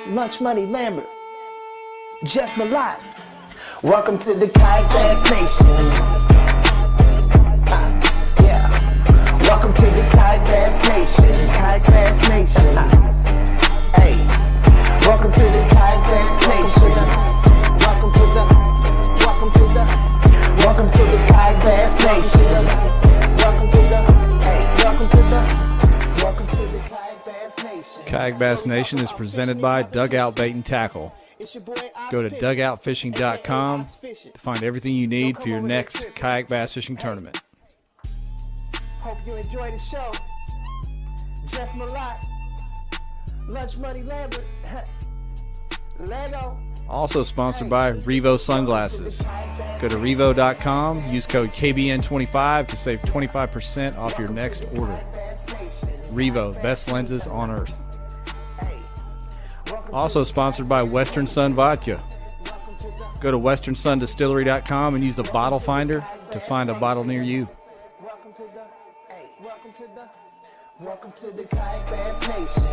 Lunch Money Lambert, Jeff Malott. Welcome to the Kayak Bass Nation. Yeah. Welcome to the Kayak Bass Nation. Kayak Bass Nation. Hey. Welcome to the Kayak Bass Nation. Welcome to the Kayak Bass Nation. Welcome to the Kayak Bass Nation. Kayak Bass Nation is presented by Dugout Bait and Tackle. Go to dugoutfishing.com to find everything you need for your next kayak bass fishing tournament. Hope you enjoy the show. Jeff Malott, Lunch Money Lambert, Lego. Also sponsored by Revo Sunglasses. Go to revo.com, use code KBN25 to save 25% off your next order. Revo, best lenses on earth. Also sponsored by Western Sun Vodka. Go to westernsundistillery.com and use the bottle finder to find a bottle near you. Welcome to the Kayak Bass Nation.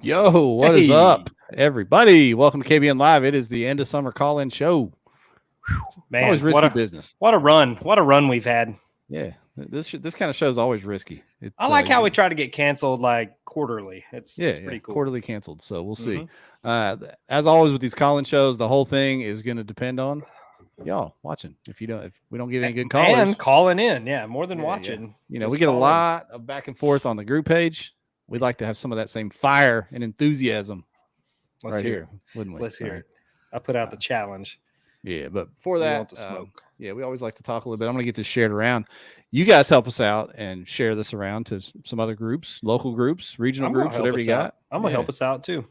Yo, what is up, everybody? Welcome to KBN Live. It is the end of summer call-in show. Man, always risky business. What a run we've had. Yeah, this kind of show is always risky. I like how we try to get canceled like quarterly. It's pretty cool. Quarterly canceled. So we'll see. As always with these call-in shows, the whole thing is going to depend on y'all watching. If we don't get any good callers, and calling in, more than watching. Yeah. We get a lot of back and forth on the group page. We'd like to have some of that same fire and enthusiasm here, wouldn't we? Let's hear it. I put out the challenge. Yeah, but before that, the smoke. We always like to talk a little bit. I'm going to get this shared around. You guys help us out and share this around to some other groups, local groups, regional groups, whatever you got. I'm going to help us out too.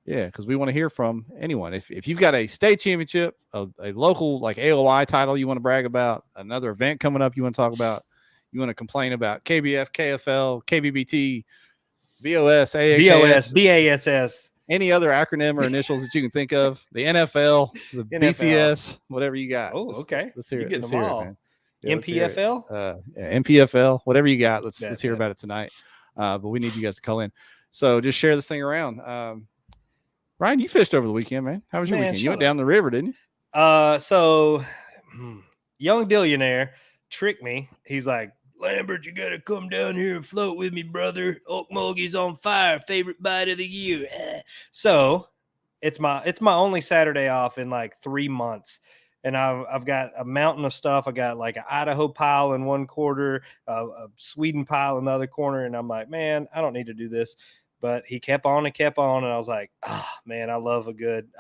Yeah, because we want to hear from anyone. If you've got a state championship, a local like AOI title you want to brag about, another event coming up you want to talk about, you want to complain about KBF, KFL, KBBT, BOS, AAKS, BASS, any other acronym or initials that you can think of, the NFL, the BCS, whatever you got. Oh, okay. Let's hear it. Getting them all. Man. MPFL? MPFL, whatever you got. Let's hear about it tonight. But we need you guys to call in. So just share this thing around. Ryan, you fished over the weekend, man. How was your weekend? You went down the river, didn't you? So young billionaire tricked me. He's like, Lambert, you gotta come down here and float with me, brother. Okmulgee's on fire, favorite bite of the year. So it's my only Saturday off in like 3 months, and I've got a mountain of stuff. I got like an Idaho pile in one quarter, a Sweden pile in the other corner, and I'm like, man, I don't need to do this. But he kept on and kept on, and I was like, man, I love a good,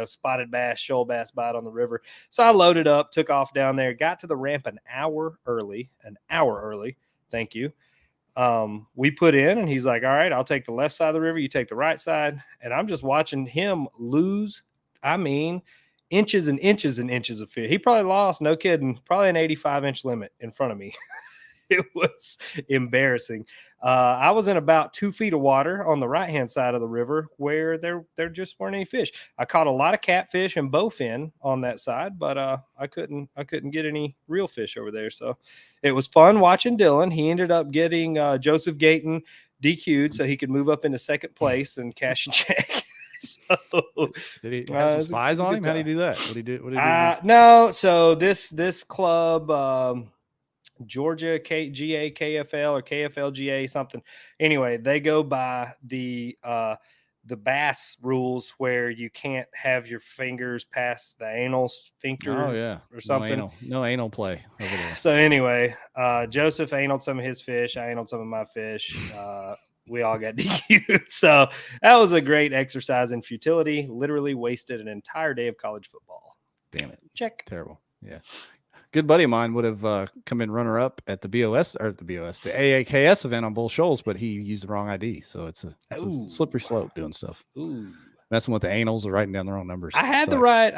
spotted bass, shoal bass bite on the river. So I loaded up, took off down there, got to the ramp an hour early. Thank you. We put in, and he's like, all right, I'll take the left side of the river, you take the right side. And I'm just watching him lose, inches and inches and inches of fish. He probably lost, no kidding, probably an 85-inch limit in front of me. It was embarrassing. I was in about 2 feet of water on the right-hand side of the river where there just weren't any fish. I caught a lot of catfish and bowfin on that side, but I couldn't get any real fish over there. So it was fun watching Dylan. He ended up getting Joseph Gayton DQ'd so he could move up into second place and cash a check. So, did he have some spies on him? How did he do that? What did he do? No. So this club, Georgia GA KFL or KFL GA something. Anyway, they go by the bass rules where you can't have your fingers past the anal sphincter. Or something. No anal play over there. So anyway, Joseph anal some of his fish. I anal some of my fish. We all got DQ'd. So that was a great exercise in futility. Literally wasted an entire day of college football. Damn it. Check. Terrible. Yeah. good buddy of mine would have come in runner up at the the AAKS event on Bull Shoals, but he used the wrong ID. So it's a slippery slope doing stuff. Ooh. Messing with the anals or writing down the wrong numbers. I had the right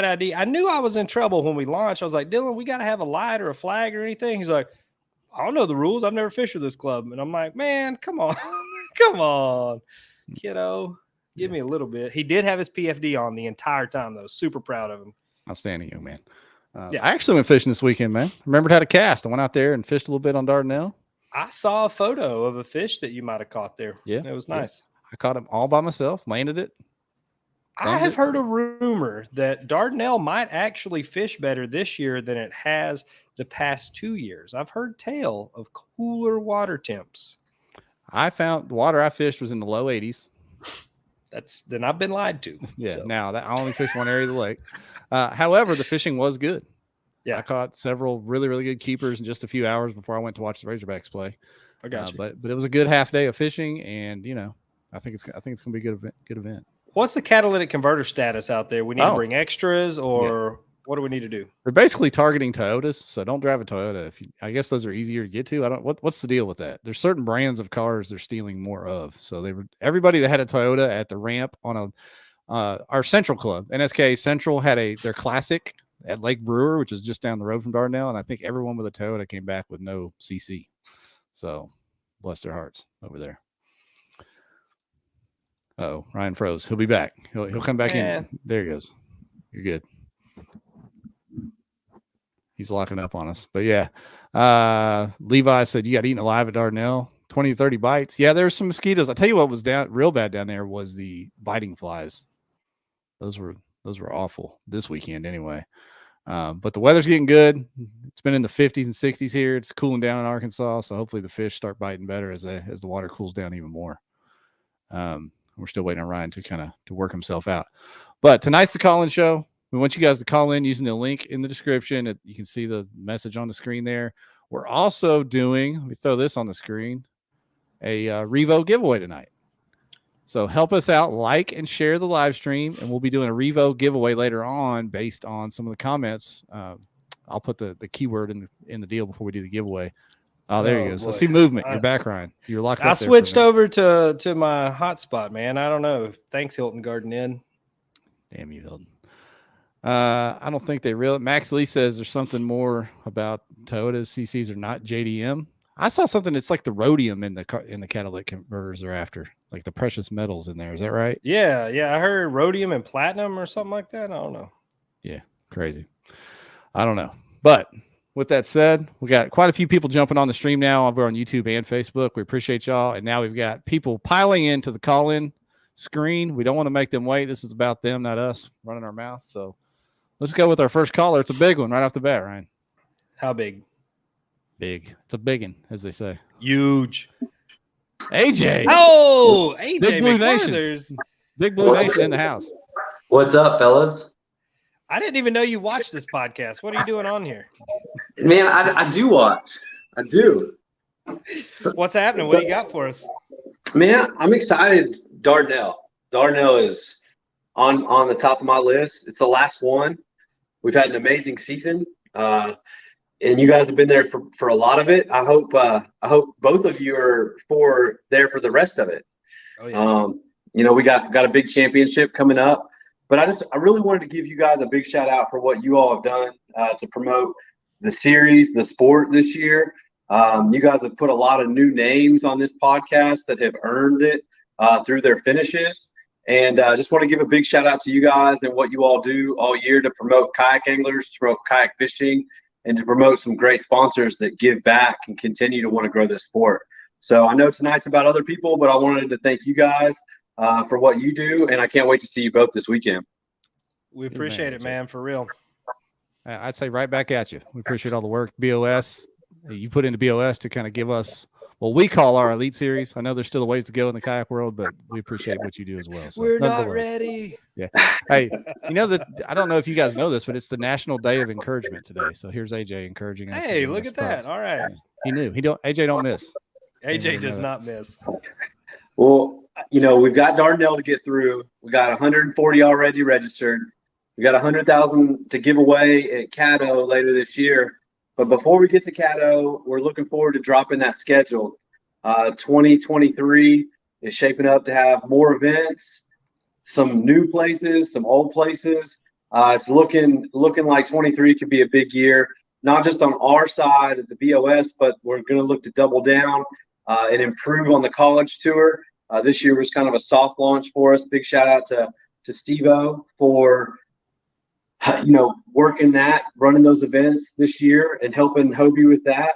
ID. I knew I was in trouble when we launched. I was like, Dylan, we got to have a light or a flag or anything. He's like, I don't know the rules. I've never fished with this club. And I'm like, man, come on. Come on, kiddo. Give me a little bit. He did have his PFD on the entire time, though. Super proud of him. Outstanding, young man. I actually went fishing this weekend, man. Remembered how to cast. I went out there and fished a little bit on Dardanelle. I saw a photo of a fish that you might have caught there. Yeah. It was nice. I caught him all by myself, landed it. I have heard a rumor that Dardanelle might actually fish better this year than it has the past 2 years. I've heard tale of cooler water temps. I found the water I fished was in the low 80s. Then I've been lied to. Yeah. So. Now that I only fished one area of the lake. However, the fishing was good. Yeah. I caught several really, really good keepers in just a few hours before I went to watch the Razorbacks play. I got you. But it was a good half day of fishing, and I think it's going to be a good event. What's the catalytic converter status out there? We need to bring extras, or what do we need to do? They're basically targeting Toyotas, so don't drive a Toyota. I guess those are easier to get to. What's the deal with that? There's certain brands of cars they're stealing more of. So everybody that had a Toyota at the ramp on our Central Club, NSK Central had their classic at Lake Brewer, which is just down the road from Dardanelle, and I think everyone with a Toyota came back with no CC. So bless their hearts over there. Oh, Ryan froze. He'll be back. He'll come back in. There he goes. You're good. He's locking up on us. But yeah. Levi said you got eaten alive at Dardanelle. 20 to 30 bites. Yeah, there's some mosquitoes. I tell you what was real bad down there was the biting flies. Those were awful this weekend anyway. But the weather's getting good. It's been in the 50s and 60s here. It's cooling down in Arkansas, so hopefully the fish start biting better as the water cools down even more. We're still waiting on Ryan to work himself out. But tonight's the call-in show. We want you guys to call in using the link in the description. You can see the message on the screen there. We're also doing, let me throw this on the screen, a Revo giveaway tonight. So help us out, like and share the live stream, and we'll be doing a Revo giveaway later on based on some of the comments. I'll put the keyword in the deal before we do the giveaway. Oh, there you go. So I see movement. You're back, Ryan. You're locked up. I switched over to my hotspot, man. I don't know. Thanks, Hilton Garden Inn. Damn you, Hilton. I don't think they really. Max Lee says there's something more about Toyotas. CCs are not JDM. I saw something that's like the rhodium in the catalytic converters they're after, like the precious metals in there. Is that right? Yeah. I heard rhodium and platinum or something like that. I don't know. Yeah, crazy. I don't know, but. With that said, we got quite a few people jumping on the stream now over on YouTube and Facebook. We appreciate y'all. And now we've got people piling into the call-in screen. We don't want to make them wait. This is about them, not us running our mouth. So let's go with our first caller. It's a big one right off the bat, Ryan. How big? Big. It's a big one, as they say. Huge. AJ. Oh, AJ. Big Blue Nation. Big Blue Nation in the house. What's up, fellas? I didn't even know you watched this podcast. What are you doing on here? Man, I do watch. I do. What's happening? What do you got for us? Man, I'm excited. Dardanelle is on the top of my list. It's the last one. We've had an amazing season, and you guys have been there for a lot of it. I hope both of you are there for the rest of it. Oh yeah. We got a big championship coming up. But I really wanted to give you guys a big shout out for what you all have done to promote the series, the sport this year. You guys have put a lot of new names on this podcast that have earned it through their finishes. And I just want to give a big shout out to you guys and what you all do all year to promote kayak anglers, to promote kayak fishing, and to promote some great sponsors that give back and continue to want to grow this sport. So I know tonight's about other people, but I wanted to thank you guys for what you do, and I can't wait to see you both this weekend. We appreciate it, man, for real. I'd say right back at you. We appreciate all the work BOS you put into BOS to kind of give us what we call our elite series. I know there's still a ways to go in the kayak world, but we appreciate what you do as well. So, we're not ready. Yeah. Hey, that I don't know if you guys know this, but it's the National Day of Encouragement today. So here's AJ encouraging us. Hey, look at that. All right. Yeah. He knew. AJ don't miss. AJ does not miss. Well, we've got Dardanelle to get through. We got 140 already registered. We got 100,000 to give away at Caddo later this year. But before we get to Caddo, we're looking forward to dropping that schedule. 2023 is shaping up to have more events, some new places, some old places. It's looking like 23 could be a big year, not just on our side of the BOS, but we're going to look to double down and improve on the college tour. This year was kind of a soft launch for us. Big shout out to Steve-O for working that, running those events this year and helping Hobie with that.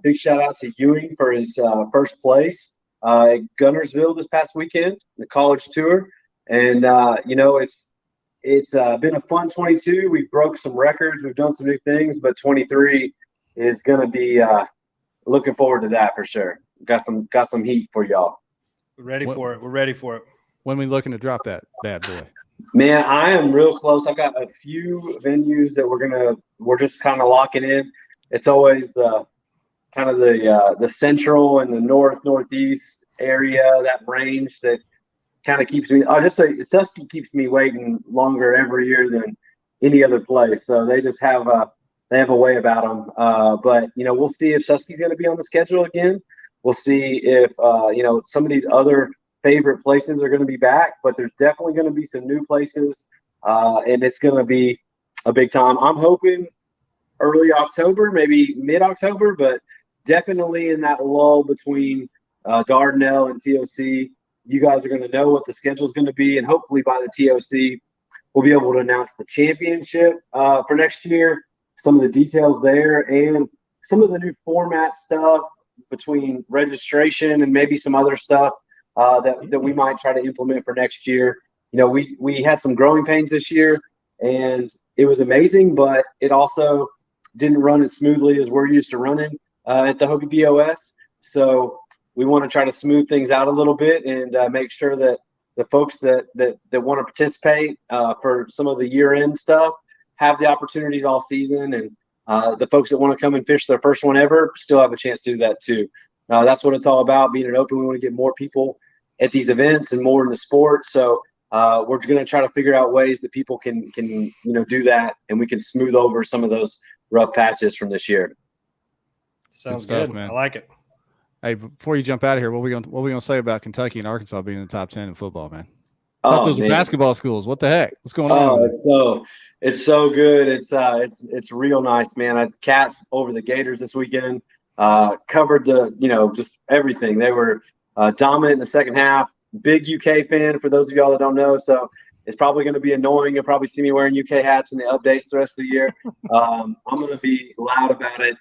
Big shout out to Ewing for his first place at Gunnersville this past weekend, the college tour. And, it's been a fun 22. We've broke some records. We've done some new things, but 23 is going to be looking forward to that for sure. Got some heat for y'all. We're ready for it. We're ready for it. When we looking to drop that bad boy? Man, I am real close. I've got a few venues that we're just kind of locking in. It's always the central and the northeast area, that range that kind of keeps me. I'll just say Susky keeps me waiting longer every year than any other place. So they just have a way about them. But we'll see if Susky's going to be on the schedule again. We'll see if some of these other favorite places are going to be back, but there's definitely going to be some new places, and it's going to be a big time. I'm hoping early October, maybe mid-October, but definitely in that lull between Dardanelle and TOC. You guys are going to know what the schedule is going to be, and hopefully by the TOC, we'll be able to announce the championship for next year, some of the details there, and some of the new format stuff between registration and maybe some other stuff that we might try to implement for next year. We had some growing pains this year, and it was amazing, but it also didn't run as smoothly as we're used to running at the Hobie BOS. So we want to try to smooth things out a little bit and make sure that the folks that want to participate for some of the year-end stuff have the opportunities all season, and the folks that want to come and fish their first one ever still have a chance to do that too. That's what it's all about, being an open. We want to get more people at these events and more in the sport. So we're going to try to figure out ways that people can do that, and we can smooth over some of those rough patches from this year. Sounds good stuff, good. man. I like it. Hey, before you jump out of here, what we gonna say about Kentucky and Arkansas being in the top 10 in football, man? I thought those were basketball schools. What the heck? What's going on? It's so good. It's real nice, man. Cats over the Gators this weekend. Covered just everything. They were dominant in the second half. Big UK fan for those of y'all that don't know. So it's probably going to be annoying. You'll probably see me wearing UK hats in the updates the rest of the year. I'm going to be loud about it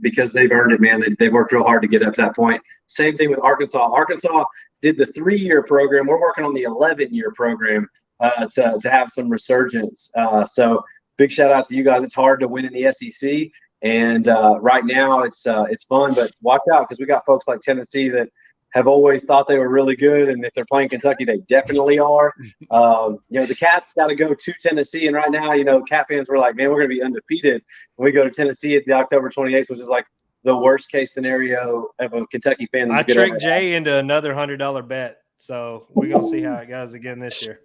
because they've earned it, man. They've worked real hard to get up to that point. Same thing with Arkansas. Arkansas did the 3-year program. We're working on the 11-year program to have some resurgence. So big shout out to you guys. It's hard to win in the SEC. And right now it's fun, but watch out because we got folks like Tennessee that have always thought they were really good, and if they're playing Kentucky, they definitely are. The Cats got to go to Tennessee, and right now, Cat fans were like, man, we're going to be undefeated when we go to Tennessee at the October 28th, which is like the worst case scenario of a Kentucky fan. I tricked Jay into another $100 bet, so we're going to see how it goes again this year.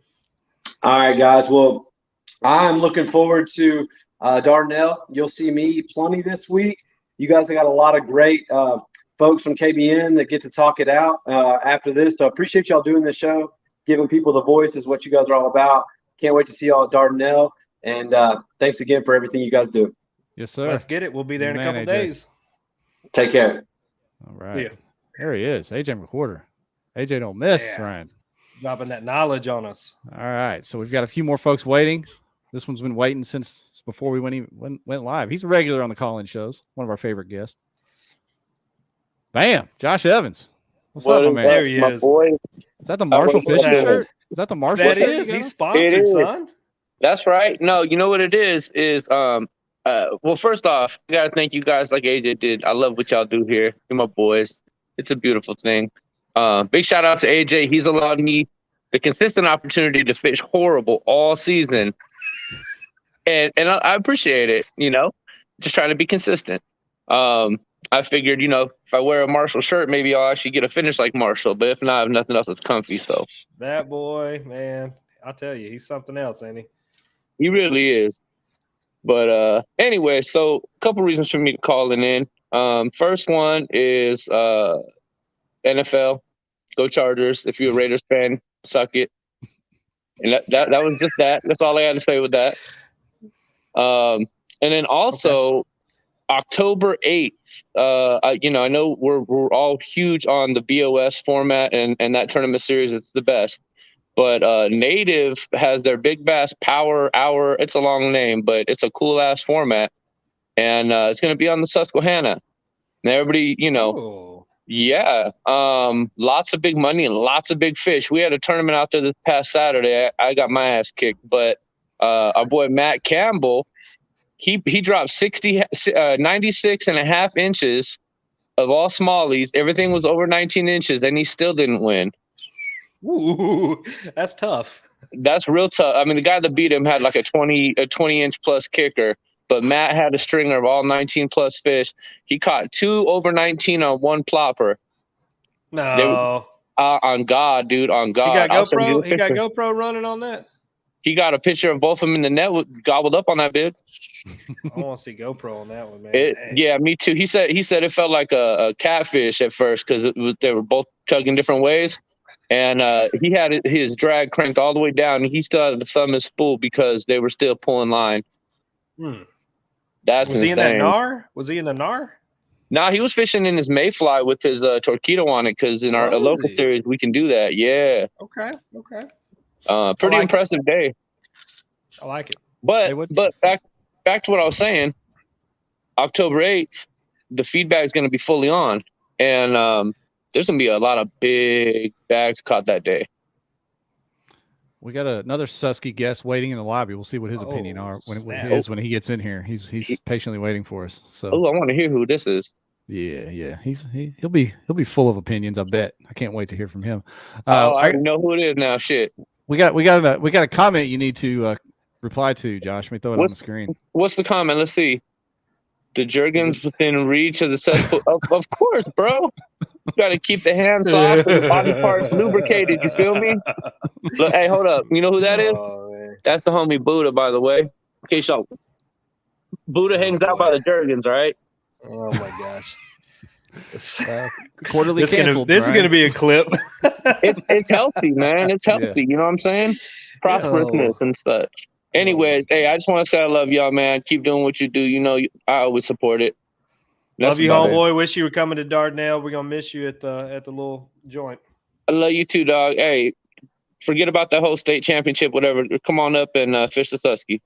All right, guys. Well, I'm looking forward to Dardanelle. You'll see me plenty this week. You guys have got a lot of great folks from KBN that get to talk it out after this. So I appreciate y'all doing this show, giving people the voice is what you guys are all about. Can't wait to see y'all at Dardanelle. And thanks again for everything you guys do. Yes, sir. Let's get it. We'll be there in a couple days. Take care. All right. Yeah. There he is, AJ McWhorter. AJ don't miss, Ryan. Dropping that knowledge on us. All right. So we've got a few more folks waiting. This one's been waiting since before we went live. He's a regular on the call-in shows, one of our favorite guests. Bam, Josh Evans. What's up, my man? There he is. Boy. Is that the Marshall Fishing shirt? Is that the Marshall That shirt? is. He's sponsored, son. That's right. No, you know what it is well, first off, I gotta thank you guys like AJ did. I love what y'all do here. You're my boys. It's a beautiful thing. Big shout out to AJ. He's allowed me the consistent opportunity to fish horrible all season. And I appreciate it, just trying to be consistent. I figured, if I wear a Marshall shirt, maybe I'll actually get a finish like Marshall. But if not, I have nothing else that's comfy. So that boy, man, I'll tell you, he's something else, ain't he? He really is. But anyway, so a couple reasons for me to call it in. First one is NFL. Go Chargers. If you're a Raiders fan, suck it. And that was just that. That's all I had to say with that. And then also October 8th. I know we're all huge on the BOS format and that tournament series. It's the best. But Native has their Big Bass Power Hour. It's a long name, but it's a cool ass format, and it's going to be on the Susquehanna. And everybody, yeah, lots of big money and lots of big fish. We had a tournament out there this past Saturday. I got my ass kicked, but our boy Matt Campbell, he dropped 96.5 inches of all smallies. Everything was over 19 inches, and he still didn't win. Ooh, that's tough. That's real tough. I mean, the guy that beat him had like a 20 inch plus kicker, but Matt had a stringer of all 19 plus fish. He caught 2 over 19 on one plopper. No. On God, dude, on God. He got GoPro. He got GoPro running on that. He got a picture of both of them in the net, gobbled up on that bid. I want to see GoPro on that one, man. Yeah, me too. He said it felt like a catfish at first because they were both tugging different ways. And he had his drag cranked all the way down, and he still had the thumb and spool because they were still pulling line. That's was insane. He in that gnar? Was he in the gnar? Nah, he was fishing in his mayfly with his torpedo on it because in our local series we can do that. Yeah. Okay. Pretty impressive day. I like it. But back to what I was saying. October 8th, the feedback is going to be fully on, and there's going to be a lot of big bags caught that day. We got another Susky guest waiting in the lobby. We'll see what his opinion are when he gets in here. He's patiently waiting for us. So I want to hear who this is. Yeah. He'll be full of opinions. I bet. I can't wait to hear from him. I know who it is now. Shit. We got a comment you need to reply to, Josh. Let me throw it on the screen. What's the comment? Let's see. The Jergens within reach of the cesspool. Of course, bro. You got to keep the hands soft and the body parts lubricated. You feel me? Look, hey, hold up. You know who that is? That's the homie Buddha, by the way. Okay, so Buddha hangs out by the Jergens, right? Oh my gosh. Quarterly canceled. This is gonna be a clip. It's healthy, man. It's healthy. Yeah. You know what I'm saying? Prosperousness and such. Anyways, hey, I just want to say I love y'all, man. Keep doing what you do. You know, I always support it. Love you, homeboy. Wish you were coming to Dardanelle. We're gonna miss you at the little joint. I love you too, dog. Hey, forget about the whole state championship, whatever. Come on up and fish the Susky.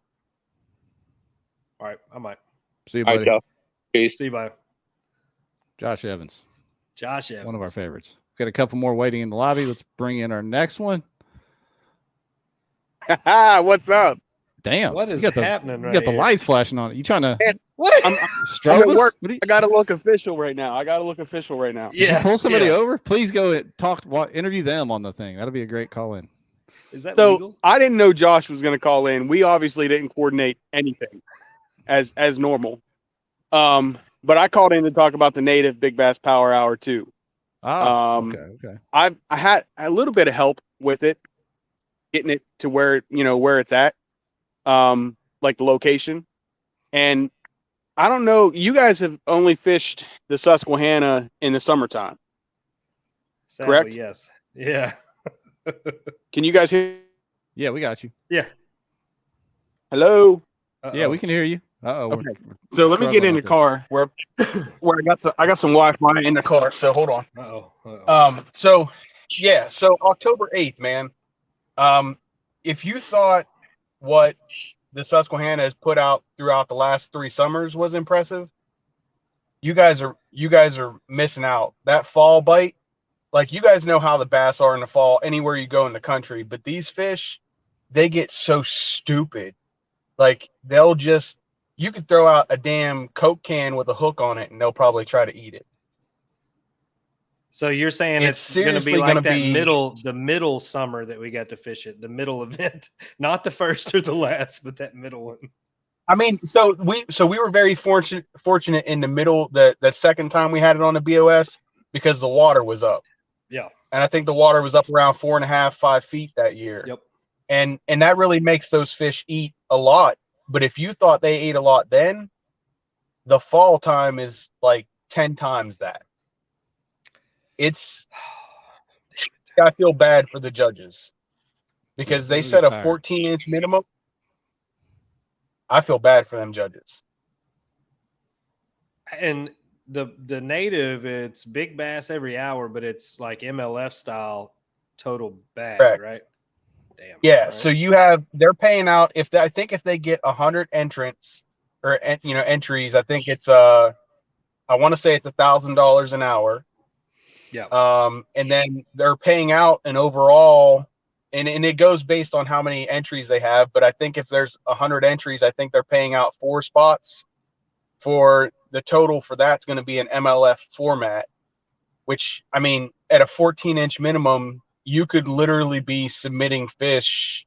All right, I might. See you, buddy. All right, y'all. Peace. See you, buddy. Josh Evans. One of our favorites. Got a couple more waiting in the lobby. Let's bring in our next one. What's up? Damn. What is happening right You got the here? lights flashing on it. You trying to I'm at work. I got to look official right now. Yeah. Pull somebody over? Please go interview them on the thing. That'll be a great call in. Is that So legal? I didn't know Josh was going to call in. We obviously didn't coordinate anything as normal. But I called in to talk about the Native Big Bass Power Hour too. Okay. I had a little bit of help with it, getting it to where it's at, like the location. And I don't know, you guys have only fished the Susquehanna in the summertime. Sadly, correct? Yes. Yeah. Can you guys hear? Yeah, we got you. Yeah. Hello. Yeah, we can hear you. Okay. So let me get in the car where I got some Wi-Fi in the car. So hold on. So October 8th, man. If you thought what the Susquehanna has put out throughout the last 3 summers was impressive, you guys are missing out. That fall bite, like, you guys know how the bass are in the fall anywhere you go in the country, but these fish, they get so stupid. Like, you could throw out a damn Coke can with a hook on it and they'll probably try to eat it. So you're saying it's going to be like the middle summer that we got to fish it, the middle event, not the first or the last, but that middle one. I mean, so we were very fortunate in the middle, the second time we had it on the BOS, because the water was up. Yeah. And I think the water was up around 4.5, 5 feet that year. Yep. and that really makes those fish eat a lot. But if you thought they ate a lot then, the fall time is like 10 times that. I feel bad for the judges because they set a 14-inch minimum. I feel bad for them judges. And the native, it's big bass every hour, but it's like MLF style total bag, Correct. right? Damn. Yeah. Right. So they're paying out I think if they get 100 entrants or entries, I think it's I want to say it's $1,000 an hour. Yeah. And then they're paying out an overall, and it goes based on how many entries they have. But I think if there's 100 entries, I think they're paying out 4 spots. For the total for that's going to be an MLF format, which, I mean, at a 14-inch minimum, you could literally be submitting fish.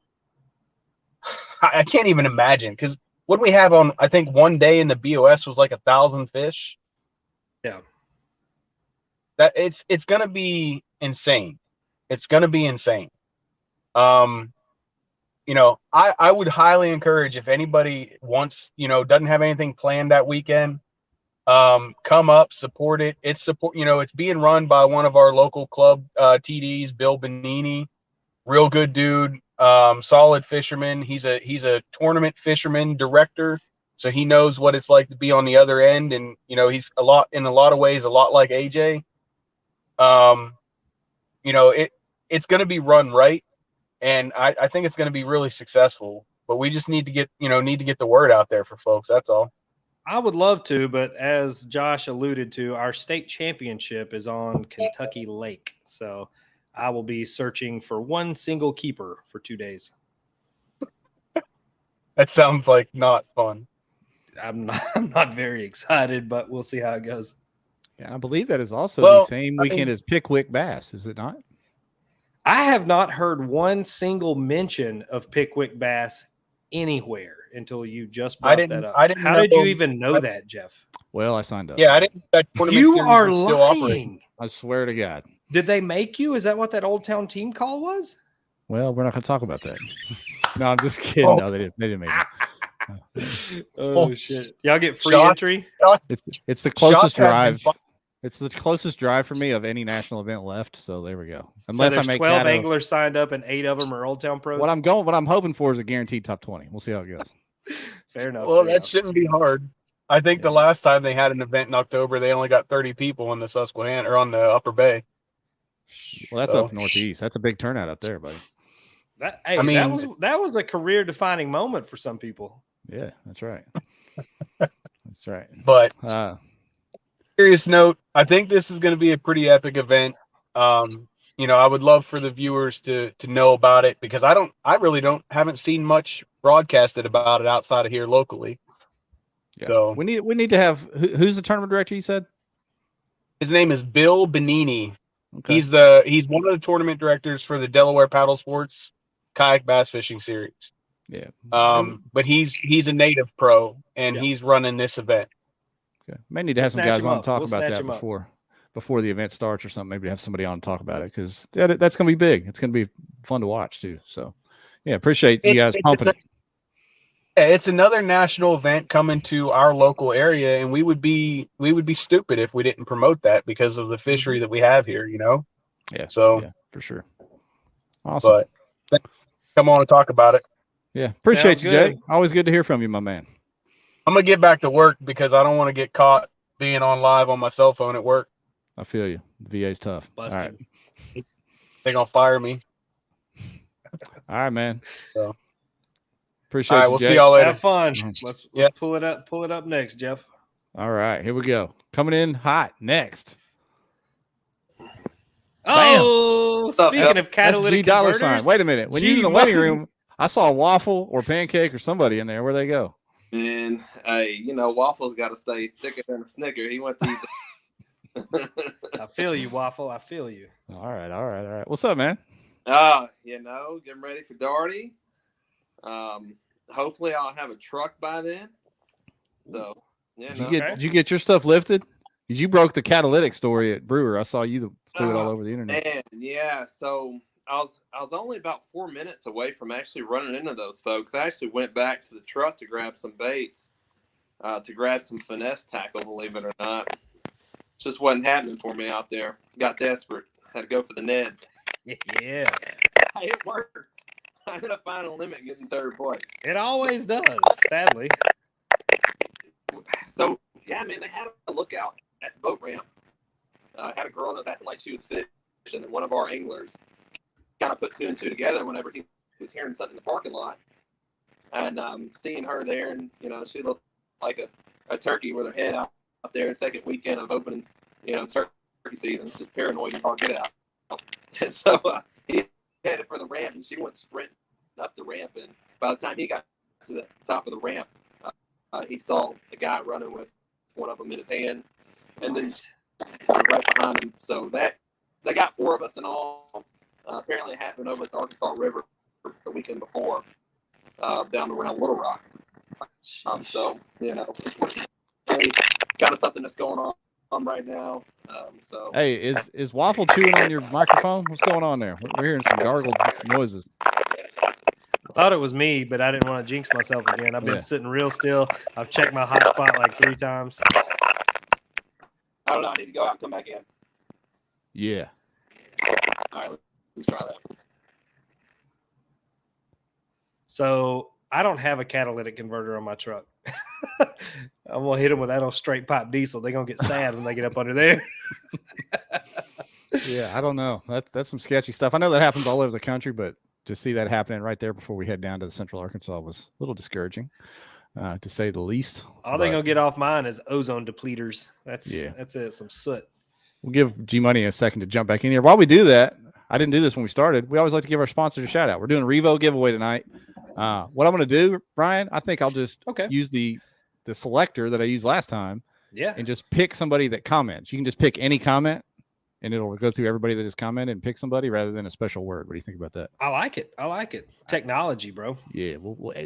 I can't even imagine, because what we have on, I think one day in the BOS was like 1,000 fish. Yeah. That it's going to be insane. It's going to be insane. You know, I would highly encourage, if anybody wants, you know, doesn't have anything planned that weekend, come up, support it. It's being run by one of our local club TDs, Bill Benini, real good dude, solid fisherman. He's a tournament fisherman director, so he knows what it's like to be on the other end, and you know, he's in a lot of ways a lot like AJ. You know, it's going to be run right. And I think it's going to be really successful, but we just need to get the word out there for folks. That's all. I would love to, but as Josh alluded to, our state championship is on Kentucky Lake. So I will be searching for one single keeper for 2 days. That sounds like not fun. I'm not very excited, but we'll see how it goes. Yeah, I believe that is also the same weekend as Pickwick Bass, is it not? I have not heard one single mention of Pickwick Bass anywhere until you just brought that up. How did you even know that, Jeff? Well, I signed up. Yeah, I didn't. That you are lying. I swear to God. Did they make you? Is that what that Old Town team call was? Well, we're not going to talk about that. No, I'm just kidding. Oh. No, they didn't make me. Oh shit! Y'all get free entry. It's the closest drive. It's the closest drive for me of any national event left. So there we go. Unless so I make 12 anglers signed up and 8 of them are Old Town pros. What I'm hoping for is a guaranteed top 20. We'll see how it goes. Fair enough. Well, that shouldn't be hard. I think the last time they had an event in October, they only got 30 people in the Susquehanna or on the Upper Bay. Well, that's up northeast. That's a big turnout up there, buddy. That was a career-defining moment for some people. Yeah, that's right. That's right. But serious note, I think this is going to be a pretty epic event. You know, I would love for the viewers to know about it, because I really haven't seen much broadcasted about it outside of here locally. Yeah. So we need to have who's the tournament director, you said? His name is Bill Benini. Okay. He's one of the tournament directors for the Delaware Paddle Sports Kayak Bass Fishing Series. Yeah. But he's a native pro, and he's running this event. Okay. May need to have some guys on to talk about that before the event starts or something. Maybe have somebody on to talk about it, because that's going to be big. It's going to be fun to watch too. So, yeah, appreciate you guys pumping it. It's another national event coming to our local area, and we would be stupid if we didn't promote that because of the fishery that we have here. You know. Yeah. So yeah, for sure. Awesome. But come on and talk about it. Yeah, appreciate you, Jay. Always good to hear from you, my man. I'm gonna get back to work because I don't want to get caught being on live on my cell phone at work. I feel you. The VA's tough. Busted. All right. They're gonna fire me. All right, man. So appreciate you. We'll see y'all later. Have fun. Let's pull it up next, Jeff. All right, here we go. Coming in hot next. Oh, Bam. Speaking of catalytic converters. Wait a minute. When you're in the waiting room, I saw a waffle or pancake or somebody in there. Where'd they go? Man, hey, you know, Waffle's got to stay thicker than a Snicker. He went to eat I feel you, Waffle. I feel you. All right. What's up, man? You know, getting ready for Darty. Hopefully I'll have a truck by then. So, Did you get your stuff lifted? You broke the catalytic story at Brewer. I saw you threw it all over the internet. Man, yeah. So was only about 4 minutes away from actually running into those folks. I actually went back to the truck to grab some baits, to grab some finesse tackle, believe it or not. Just wasn't happening for me out there. Got desperate. Had to go for the Ned. Yeah. It worked. I ended up finding a limit getting third place. It always does, sadly. So, yeah, man, they had a lookout at the boat ramp. I had a girl that was acting like she was fishing, and one of our anglers kind of put two and two together whenever he was hearing something in the parking lot. And seeing her there, and, you know, she looked like a turkey with her head out there, second weekend of opening, you know, turkey season, just paranoid and hard get out. And so he headed for the ramp, and she went sprinting up the ramp. And by the time he got to the top of the ramp, he saw a guy running with one of them in his hand, and then right behind him. So they got four of us in all. Apparently it happened over at the Arkansas River the weekend before, down around Little Rock. So, you know, kind of something that's going on right now. So hey, is Waffle chewing on your microphone? What's going on there? We're hearing some gargled noises. I thought it was me, but I didn't want to jinx myself again. I've been sitting real still. I've checked my hotspot like 3 times. I don't know. I need to go out and come back in. Yeah. All right, let's try that. So I don't have a catalytic converter on my truck. I'm going to hit them with that on straight pipe diesel. They're going to get sad when they get up under there. Yeah, I don't know. That's some sketchy stuff. I know that happens all over the country, but to see that happening right there before we head down to the Central Arkansas was a little discouraging, to say the least. All they're going to get off mine is ozone depleters. That's it, some soot. We'll give G-Money a second to jump back in here. While we do that, I didn't do this when we started. We always like to give our sponsors a shout out. We're doing a Revo giveaway tonight. What I'm going to do, Brian, I think I'll just use the selector that I used last time, and just pick somebody that comments. You can just pick any comment, and it'll go through everybody that has commented and pick somebody rather than a special word. What do you think about that? I like it. Technology, bro. Yeah.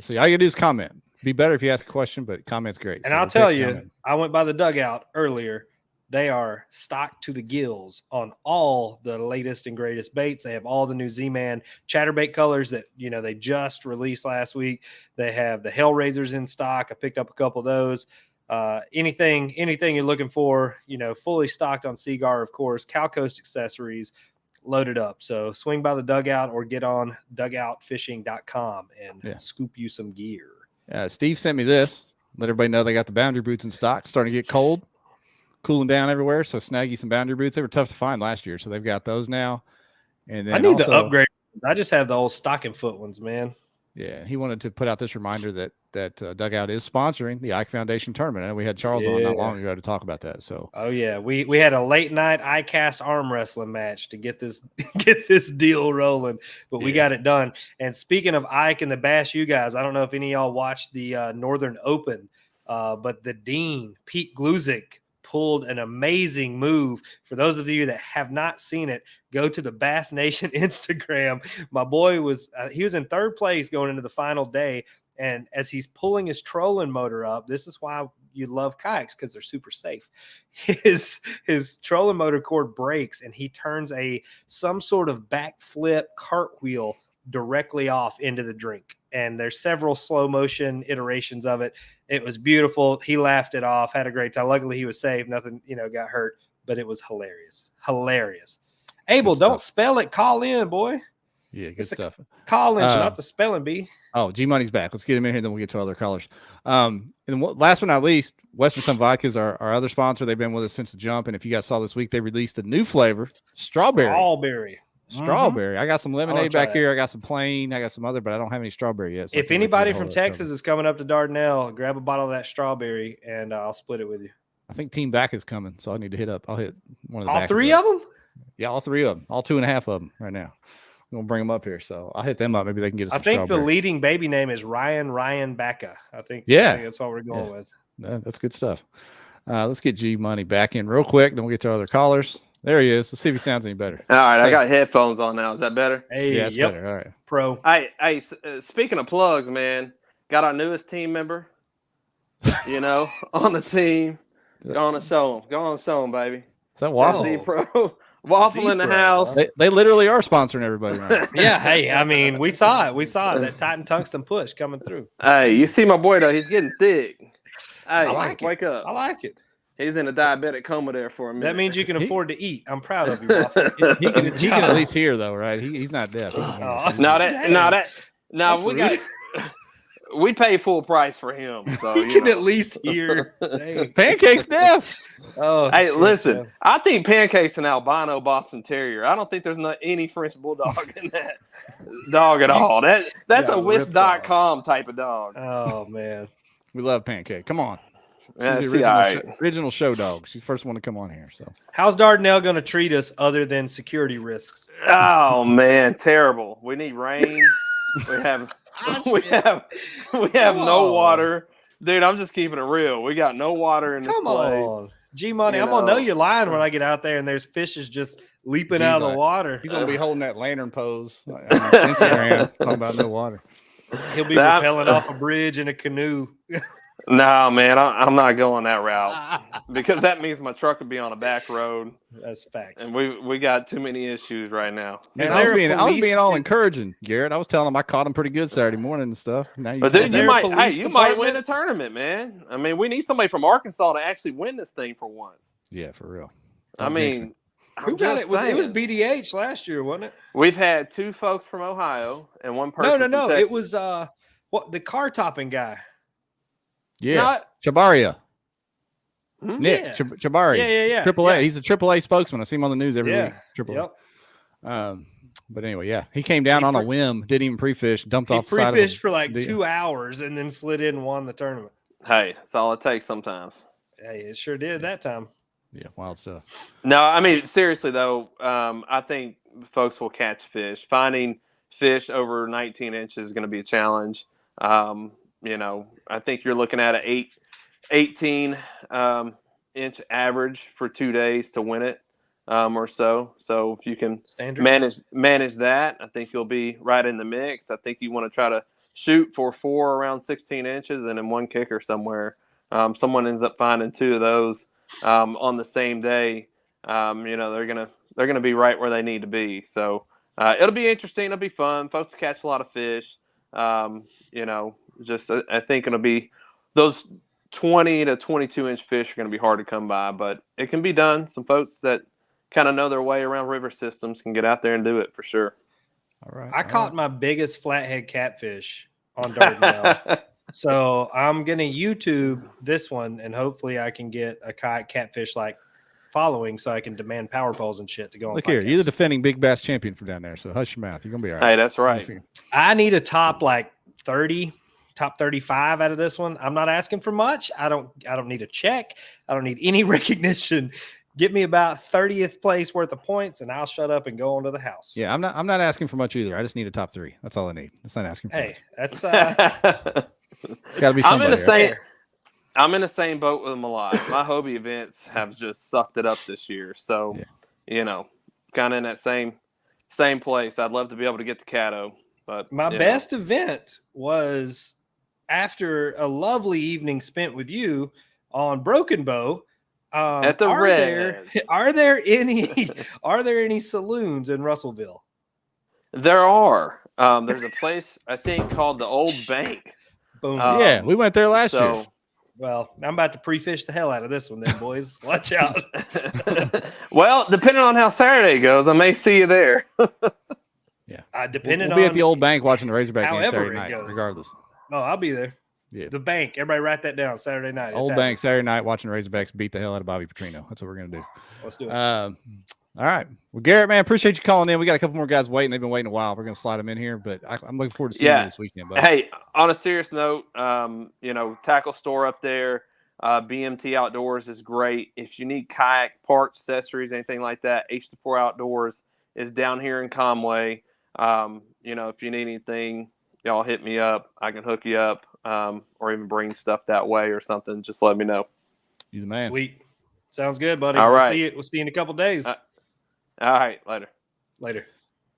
So all you gotta do is comment. Be better if you ask a question, but comment's great. And I'll tell you, I went by the Dugout earlier. They are stocked to the gills on all the latest and greatest baits. They have all the new Z-Man chatterbait colors that, you know, they just released last week. They have the Hellraisers in stock. I picked up a couple of those. Anything you're looking for, you know, fully stocked on Seagar, of course. Cal Coast accessories loaded up. So swing by the Dugout or get on dugoutfishing.com and scoop you some gear. Steve sent me this. Let everybody know they got the boundary boots in stock. Starting to get cold. Cooling down everywhere, so snag you some boundary boots. They were tough to find last year, so they've got those now. And then I need to upgrade. I just have the old stocking foot ones, man. Yeah, he wanted to put out this reminder that Dugout is sponsoring the Ike Foundation tournament. And we had Charles on not long ago to talk about that. So, we had a late night ICAST arm wrestling match to get this deal rolling, but we got it done. And speaking of Ike and the Bass, you guys, I don't know if any of y'all watched the Northern Open, but the Dean Pete Gluzik pulled an amazing move. For those of you that have not seen it, go to the Bass Nation Instagram. My boy was he was in third place going into the final day, and as he's pulling his trolling motor up, this is why you love kayaks, because they're super safe. His trolling motor cord breaks, and he turns some sort of backflip cartwheel directly off into the drink. And there's several slow motion iterations of it. It was beautiful. He laughed it off, had a great time. Luckily he was safe. Nothing, got hurt, but it was hilarious. Abel, don't spell it. Call in, boy. Yeah, good stuff. Call in, not the spelling bee. Oh, G-Money's back. Let's get him in here, then we'll get to other colors. And last but not least, Western Sun Vodka is our other sponsor. They've been with us since the jump. And if you guys saw this week, they released a new flavor, strawberry. Strawberry. I got some lemonade back here. I got some plain. I got some other, but I don't have any strawberry yet. So if anybody from Texas is coming up to Dardanelle, grab a bottle of that strawberry, and I'll split it with you. I think Team Back is coming, so I need to hit up. I'll hit one of the all three of them. Yeah, all three of them. All 2.5 of them right now. I'm gonna bring them up here, so I'll hit them up. Maybe they can get us. I think the leading baby name is Ryan Bacca. I think that's what we're going with. That's good stuff. Let's get G Money back in real quick, then we'll get to other callers. There he is. Let's see if he sounds any better. All right, I got headphones on now. Is that better? Hey, yeah, it's better. All right, pro. Hey, speaking of plugs, man, got our newest team member. On the team. Go on and show him, baby. Is that Waffle? Pro. Waffle in the house. They literally are sponsoring everybody right now. Yeah, hey, I mean, we saw it. We saw it. That Titan tungsten push coming through. Hey, you see my boy though? He's getting thick. Hey, I like wake up. I like it. He's in a diabetic coma there for a minute. That means you can afford to eat. I'm proud of you, Waffle. He can at least hear though, right? He's not deaf. He can hear, so we pay full price for him. So he can at least hear. Pancake's deaf. Oh, hey, shit, listen, man. I think Pancake's an albino Boston Terrier. I don't think there's not any French bulldog in that dog at all. That's Yeah, a Wits.com type of dog. Oh man, we love Pancake. Come on. Yeah, She's she the all right. original show dog. She's the first one to come on here. So how's Dardanelle going to treat us other than security risks? Oh man, terrible. We need rain. we have no water. Dude, I'm just keeping it real. We got no water in this Come place. on. G-Money, I'm going to know you're lying when I get out there and there's fishes just leaping out of the water. He's going to be holding that lantern pose on Instagram talking about no water. He'll be rappelling off a bridge in a canoe. No, man, I'm not going that route because that means my truck would be on a back road. That's facts. And we got too many issues right now. Man, I was being all encouraging, Garrett. I was telling him I caught him pretty good Saturday morning and stuff. Now you might win a tournament, man. I mean, we need somebody from Arkansas to actually win this thing for once. Yeah, for real. I mean, who got it? It was BDH last year, wasn't it? We've had 2 folks from Ohio and 1 person. No. It was the car topping guy. Yeah, Chabaria. Nick Chabari. Yeah. AAA. He's a AAA spokesman. I see him on the news every week. Yep. But anyway, yeah, he came down on a whim, didn't even pre-fish, dumped off the side of pre-fished for like 2 hours and then slid in and won the tournament. Hey, that's all it takes sometimes. Hey, it sure did that time. Yeah, wild stuff. No, I mean, seriously, though, I think folks will catch fish. Finding fish over 19 inches is going to be a challenge. I think you're looking at an 18 inch average for 2 days to win it or so. So if you can manage that, I think you'll be right in the mix. I think you want to try to shoot for 4 around 16 inches and in 1 kicker somewhere. Someone ends up finding 2 of those on the same day. They're gonna be right where they need to be. So it'll be interesting. It'll be fun. Folks catch a lot of fish. I think it'll be those 20 to 22 inch fish are going to be hard to come by, but it can be done. Some folks that kind of know their way around river systems can get out there and do it for sure. All right. I caught my biggest flathead catfish on Dardanelle. So I'm going to YouTube this one and hopefully I can get a kayak catfish like following so I can demand power poles and shit to go on. Look here, you're the defending big bass champion from down there, so hush your mouth. You're going to be all right. Hey, that's right. I need a top like 30. Top 35 out of this one. I'm not asking for much. I don't need a check. I don't need any recognition. Get me about 30th place worth of points and I'll shut up and go on to the house. Yeah, I'm not asking for much either. I just need a top 3. That's all I need. That's not asking for much. That's it's gotta be somebody. I'm in the same boat with them a lot. My Hobie events have just sucked it up this year. So, kind of in that same place. I'd love to be able to get the Caddo. But my best event was after a lovely evening spent with you on Broken Bow. At the Reds. Are there any saloons in Russellville? There are. There's a place I think called the Old Bank. Boom. Yeah, we went there last year. Well, I'm about to pre-fish the hell out of this one then, boys. Watch out. Well, depending on how Saturday goes, I may see you there. Yeah. We'll be at the Old Bank watching the Razorback game Saturday night, regardless. Oh, I'll be there. Yeah. The Bank. Everybody write that down. Saturday night. Old Bank Saturday night watching the Razorbacks beat the hell out of Bobby Petrino. That's what we're going to do. Let's do it. All right. Well, Garrett, man, appreciate you calling in. We got a couple more guys waiting. They've been waiting a while. We're going to slide them in here, but I'm looking forward to seeing you this weekend. Buddy. Hey, on a serious note, tackle store up there, BMT Outdoors is great. If you need kayak parts, accessories, anything like that, H4 Outdoors is down here in Conway. If you need anything, y'all hit me up. I can hook you up, or even bring stuff that way or something. Just let me know. You the man. Sweet. Sounds good, buddy. All right. We'll see you in a couple days. All right. Later.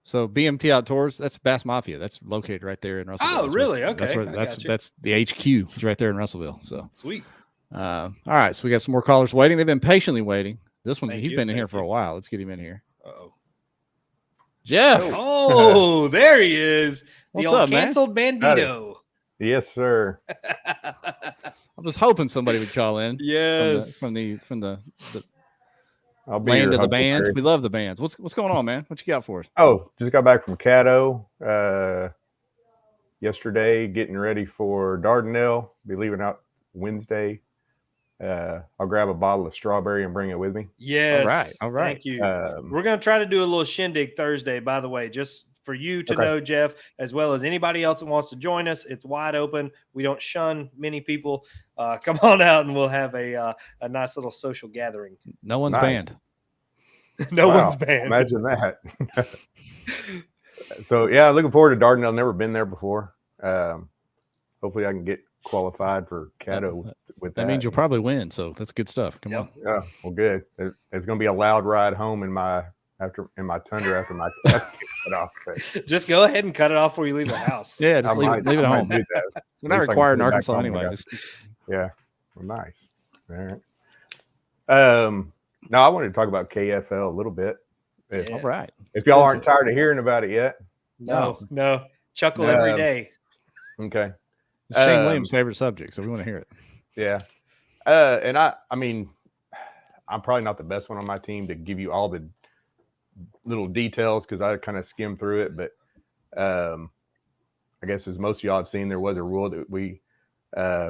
So BMT Outdoors, that's Bass Mafia. That's located right there in Russellville. Oh, really? Okay. That's the HQ. It's right there in Russellville. So sweet. All right. So we got some more callers waiting. They've been patiently waiting. This one, he's been in here for a while. Let's get him in here. Uh-oh. Jeff. Oh, there he is. The What's old up, man? canceled bandito. Yes, sir. I was hoping somebody would call in. Yes. From the I'll be land your of the Huckleberry. band. We love the bands. What's going on, man? What you got for us? Oh, just got back from Caddo yesterday, getting ready for Dardanelle. Be leaving out Wednesday. I'll grab a bottle of strawberry and bring it with me. Yes. All right. Thank you. We're going to try to do a little shindig Thursday, by the way, just for you to know, Jeff, as well as anybody else that wants to join us. It's wide open. We don't shun many people. Come on out and we'll have a nice little social gathering. No one's banned. No one's banned. Imagine that. So, yeah, looking forward to Dardanelle. Never been there before. Hopefully I can get qualified for Caddo with that. That means you'll probably win, so that's good stuff. Come on. Yeah, well, good. It's going to be a loud ride home in my Tundra after my cut off. Just go ahead and cut it off before you leave the house. Yeah, just leave it at home. We're not required in Arkansas anyway. Yeah, well, nice. All right. Now I wanted to talk about KFL a little bit. All right. If y'all aren't tired of hearing about it yet. No. Chuckle every day. Okay. It's Shane Williams' favorite subject, so we want to hear it. Yeah. And I mean, I'm probably not the best one on my team to give you all the little details because I kind of skimmed through it. But I guess as most of y'all have seen, there was a rule that we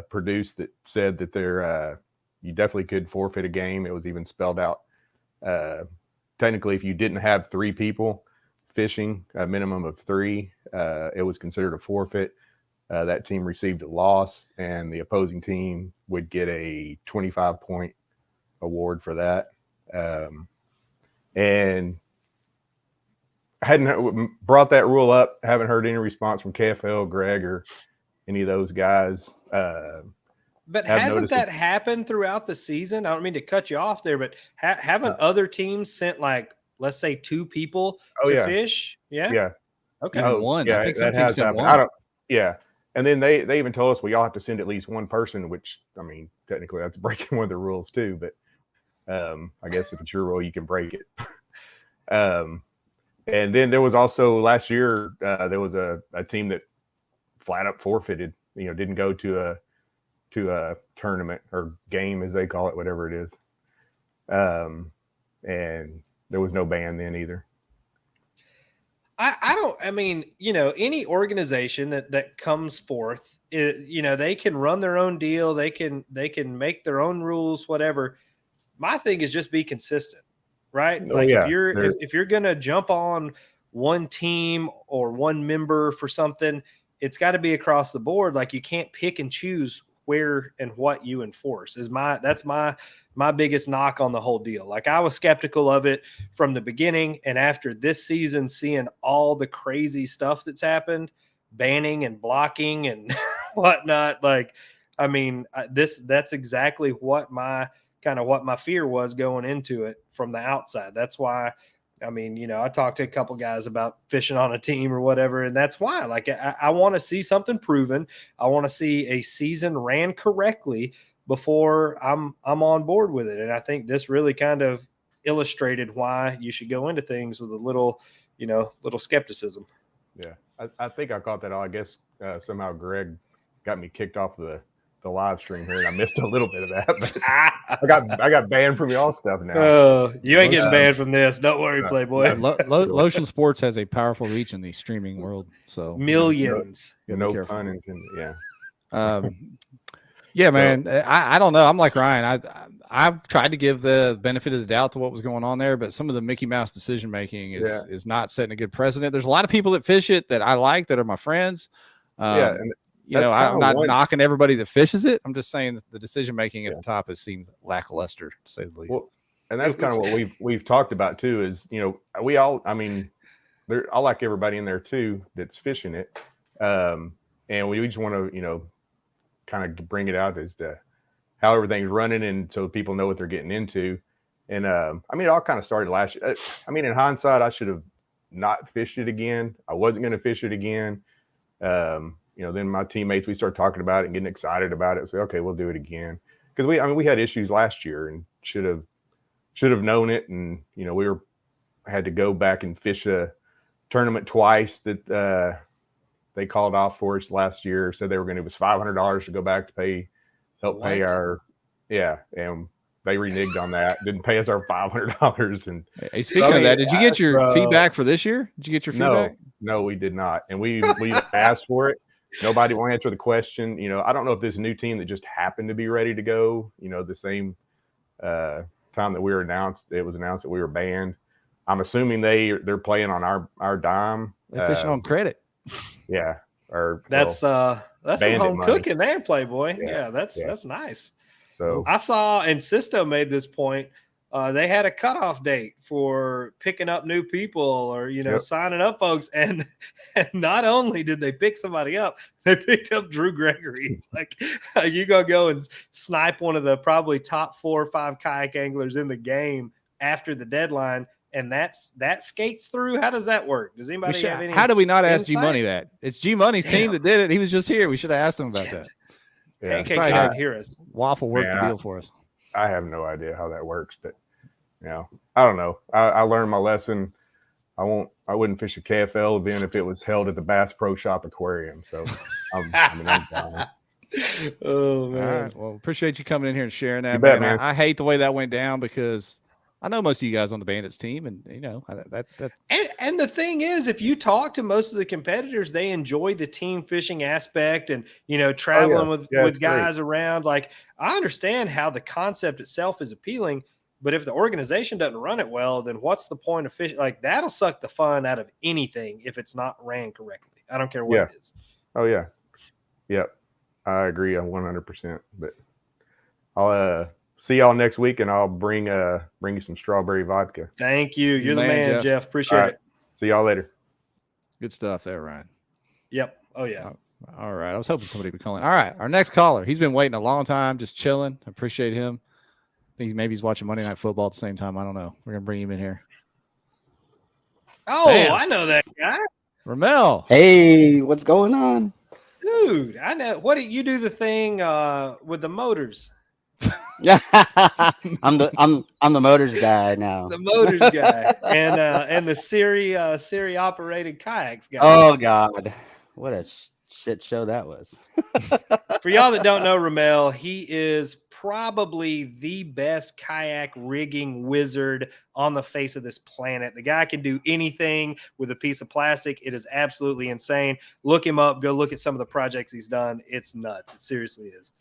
produced that said that you definitely could forfeit a game. It was even spelled out. Technically, if you didn't have 3 people fishing, a minimum of 3, it was considered a forfeit. That team received a loss, and the opposing team would get a 25-point award for that. And I hadn't brought that rule up. Haven't heard any response from KFL, Greg, or any of those guys. But hasn't that happened throughout the season? I don't mean to cut you off there, but haven't other teams sent, like, let's say 2 people to fish? Yeah. Yeah. Okay. One. Yeah, I think that has happened. one. Yeah. And then they even told us we all have to send at least one person, which, I mean, technically that's breaking one of the rules too. But I guess if it's your rule, you can break it. And then there was also last year, there was a team that flat up forfeited, didn't go to a tournament or game, as they call it, whatever it is. And there was no ban then either. Any organization that comes forth, they can run their own deal. They can make their own rules, whatever. My thing is just be consistent, right? If you're going to jump on one team or one member for something, it's got to be across the board. Like, you can't pick and choose where and what you enforce. That's my biggest knock on the whole deal. Like, I was skeptical of it from the beginning, and after this season, seeing all the crazy stuff that's happened, banning and blocking and whatnot, that's exactly what my fear was going into it from the outside. That's why, I talked to a couple guys about fishing on a team or whatever, and that's why, like, I want to see something proven. I want to see a season ran correctly before I'm on board with it. And I think this really kind of illustrated why you should go into things with a little skepticism. Yeah. I think I caught that. I guess somehow Greg got me kicked off the live stream here, and I missed a little bit of that. But I got banned from y'all stuff now. Oh, you ain't getting banned from this. Don't worry, Playboy. Lotion Sports has a powerful reach in the streaming world. So millions. No pun intended. Yeah. Yeah, man. I don't know. I'm like Ryan. I've tried to give the benefit of the doubt to what was going on there, but some of the Mickey Mouse decision making is not setting a good precedent. There's a lot of people that fish it that I like, that are my friends. And I'm not knocking everybody that fishes it. I'm just saying that the decision making at the top has seemed lackluster, to say the least. Well, and that's kind of what we've talked about too. Is we all, I like everybody in there too that's fishing it, and we just want to kind of bring it out as to how everything's running, and so people know what they're getting into. And it all kind of started last year. In hindsight, I should have not fished it again. I wasn't going to fish it again. Then my teammates, we started talking about it and getting excited about it. So, okay, we'll do it again. Because we had issues last year and should have known it. And, we were had to go back and fish a tournament twice that they called off for us last year. Said they were going to give us $500 to go back to help pay our, and they reneged on that. Didn't pay us our $500. And hey, speaking of that, did you get your feedback for this year? Did you get your feedback? No, we did not. And we asked for it. Nobody will answer the question. You know, I don't know if this new team that just happened to be ready to go, you know, the same time that we were announced, it was announced that we were banned. I'm assuming they're playing on our dime. They're fishing on credit. Yeah. Or that's some home money. cooking there, Playboy. Yeah, that's nice. So I saw, and Sisto made this point. They had a cutoff date for picking up new people or, you know, signing up folks. And not only did they pick somebody up, they picked up Drew Gregory. Like, you go and snipe one of the probably top 4 or 5 kayak anglers in the game after the deadline. And that skates through. How does that work? Does anybody have any? How do we not ask insight? G Money that? It's G Money's team that did it. He was just here. We should have asked him about that. Yeah. Can't hear us. Waffle worked the deal for us. I have no idea how that works, but you know, I don't know. I learned my lesson. I wouldn't fish a KFL event if it was held at the Bass Pro Shop Aquarium. So I'm fine. Oh man. All right. Well, appreciate you coming in here and sharing that, bet, man. man. I hate the way that went down because I know most of you guys on the Bandits team, and you know that. And the thing is, if you talk to most of the competitors, they enjoy the team fishing aspect, and you know, traveling with guys around. Like, I understand how the concept itself is appealing, but if the organization doesn't run it well, then what's the point of fishing? Like, that'll suck the fun out of anything if it's not ran correctly. I don't care what it is. Oh yeah, yep. I agree 100%. But I'll see y'all next week, and I'll bring you some strawberry vodka. Thank you. You're the man, Jeff. Appreciate it. See y'all later. Good stuff there, Ryan. Yep. Oh yeah. All right. I was hoping somebody would be calling. All right. Our next caller. He's been waiting a long time, just chilling. I appreciate him. I think maybe he's watching Monday Night Football at the same time. I don't know. We're gonna bring him in here. Oh, Bam. I know that guy. Ramel. Hey, what's going on? Dude, I know. What did you do the thing with the motors? Yeah, I'm the motors guy now. The motors guy and the Siri operated kayaks guy. Oh God, what a shit show that was. For y'all that don't know Ramel, he is probably the best kayak rigging wizard on the face of this planet. The guy can do anything with a piece of plastic. It is absolutely insane. Look him up. Go look at some of the projects he's done. It's nuts. It seriously is.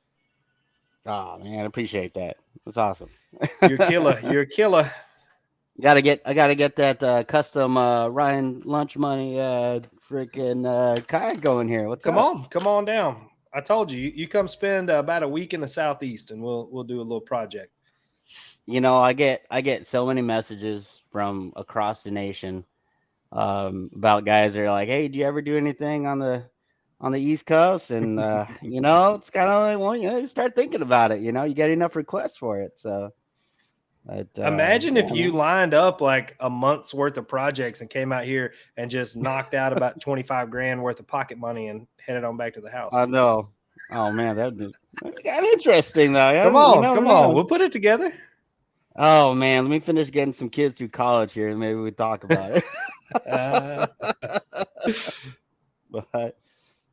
Oh man, I appreciate that. That's awesome. You're a killer. You're a killer. I gotta get that custom Ryan lunch money freaking kayak going here. Come on down. I told you, you come spend about a week in the Southeast, and we'll do a little project. You know, I get so many messages from across the nation about guys that are like, "Hey, do you ever do anything on the East Coast?" And you know, it's kind of like, well, you know, you start thinking about it. You know, you get enough requests for it, so. Imagine if you lined up like a month's worth of projects and came out here and just knocked out about 25 grand worth of pocket money and headed on back to the house. I know. Oh man, that's kind of interesting though. Come on, we'll put it together. Oh man, let me finish getting some kids through college here, and maybe we talk about it. But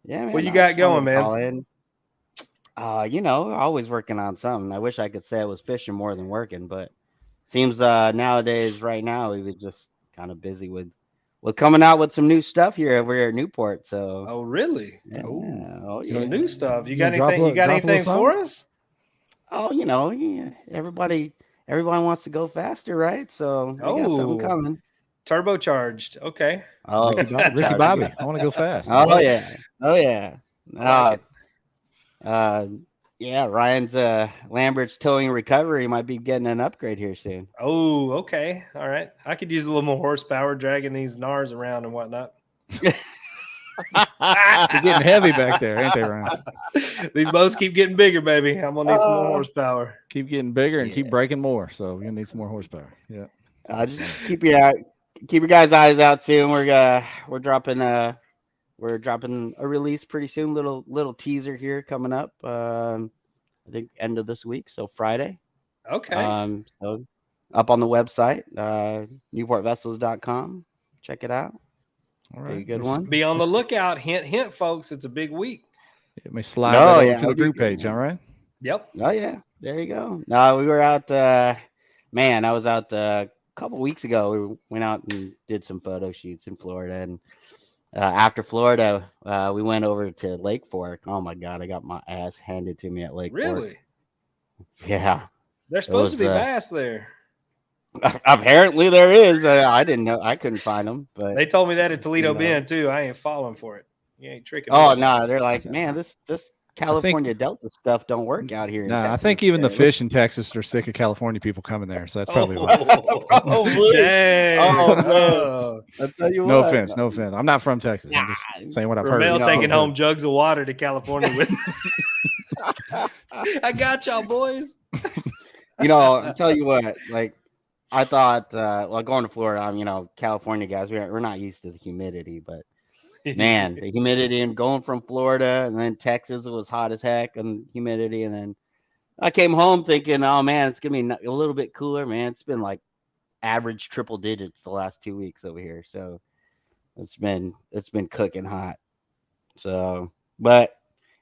yeah, man, what you got going, man? You know, always working on something. I wish I could say I was fishing more than working, but seems nowadays, right now, we were just kind of busy with coming out with some new stuff here over here at Newport. So. Oh really? Yeah. Some new stuff. You got anything? You got anything for us? Oh, you know, yeah, everybody wants to go faster, right? So I got something coming. Turbocharged. Okay. Oh, Ricky Bobby. I want to go fast. Oh yeah. Yeah, Ryan's Lambert's towing recovery might be getting an upgrade here soon. Oh, okay. All right. I could use a little more horsepower dragging these NARs around and whatnot. They're getting heavy back there, ain't they, Ryan? These boats keep getting bigger, baby. I'm gonna need some more horsepower. Keep getting bigger and keep breaking more. So we're gonna need some more horsepower. Yeah. Just keep your guys' eyes out soon. We're dropping a release pretty soon. Little teaser here coming up. I think end of this week, so Friday. Okay. So up on the website, newportvessels.com. Check it out. All Be a right. good one. Be on the lookout. Hint, hint, folks. It's a big week. It may slide that over to the it'll be group good, page. man. All right. Yep. Oh yeah, there you go. No, we were out. Man, I was out a couple weeks ago. We went out and did some photo shoots in Florida, and after Florida, we went over to Lake Fork. Oh my God, I got my ass handed to me at Lake Fork. Really? Yeah, They're supposed to be bass there. apparently there is. I didn't know. I couldn't find them, but They told me that at Toledo Bend too. I ain't falling for it. You ain't tricking. Oh me. no, they're like, man, this California Delta stuff don't work out here. No, I think even the fish in Texas are sick of California people coming there, so that's probably why. Dang. Oh, man. I'll tell you No what. offense, no offense. I'm not from Texas. I'm just saying what I've heard. Ramel taking home jugs of water to California with. I got y'all, boys. I'll tell you what, like I thought, going to Florida, California guys, we're not used to the humidity, but man, the humidity and going from Florida and then Texas, it was hot as heck and humidity. And then I came home thinking, oh man, it's going to be a little bit cooler, man. It's been like average triple digits the last 2 weeks over here. So it's been cooking hot. So, but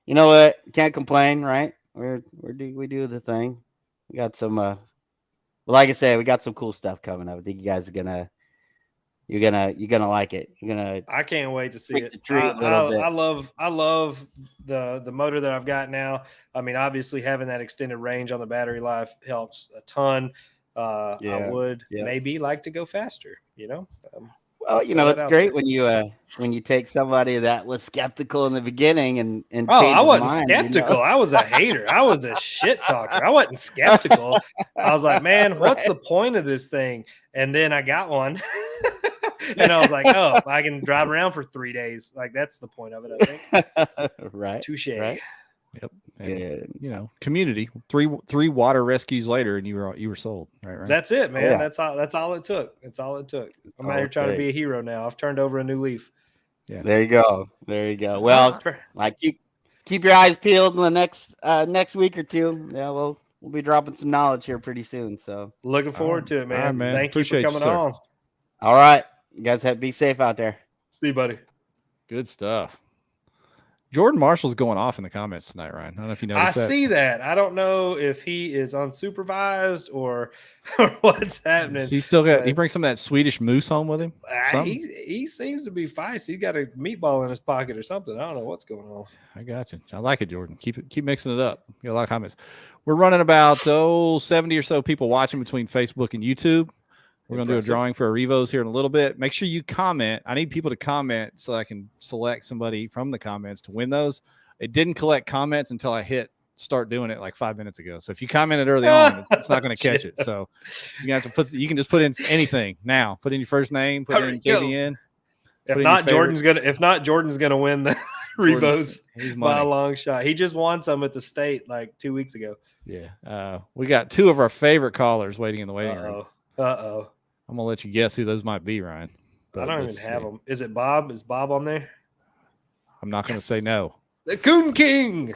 you know what? Can't complain, right? We do the thing. We got some, like I said, we got some cool stuff coming up. I think you guys are you're gonna like it. I can't wait to see it. I love the motor that I've got now. I mean, obviously having that extended range on the battery life helps a ton. I would maybe like to go faster. Well, it's great when you take somebody that was skeptical in the beginning and I wasn't skeptical. I was a hater. I was a shit talker. I wasn't skeptical. I was like, man, what's the point of this thing? And then I got one. And I was like, oh, I can drive around for 3 days. Like, that's the point of it, I think. Right. Touche. Right. Yep. And, community. Three water rescues later, and you were sold. Right. That's it, man. Oh, yeah. That's all it took. That's all it took. I'm out here trying to be a hero now. I've turned over a new leaf. Yeah. There you go. Well, like keep your eyes peeled in the next week or two. Yeah, we'll be dropping some knowledge here pretty soon. So looking forward to it, man. All right, man. Thank you for coming on. All right. You guys be safe out there. See you, buddy. Good stuff. Jordan Marshall's going off in the comments tonight, Ryan. I don't know if you noticed that. I see that. I don't know if he is unsupervised or what's happening. He brings some of that Swedish moose home with him. He seems to be feisty. He got a meatball in his pocket or something. I don't know what's going on. I got you. I like it, Jordan. Keep mixing it up. Got a lot of comments. We're running about 70 or so people watching between Facebook and YouTube. We're going to do a drawing for our Revos here in a little bit. Make sure you comment. I need people to comment so I can select somebody from the comments to win those. It didn't collect comments until I hit start doing it like 5 minutes ago. So if you commented early on, it's not going to catch it. So you have to you can just put in anything now. Put in your first name, put in KBN. If not, Jordan's gonna win the Revos by a long shot. He just won some at the state like 2 weeks ago. Yeah. We got two of our favorite callers waiting in the waiting room. I'm gonna let you guess who those might be, Ryan. I don't even have them. Is it Bob? Is Bob on there? I'm not gonna say no. The Coon King.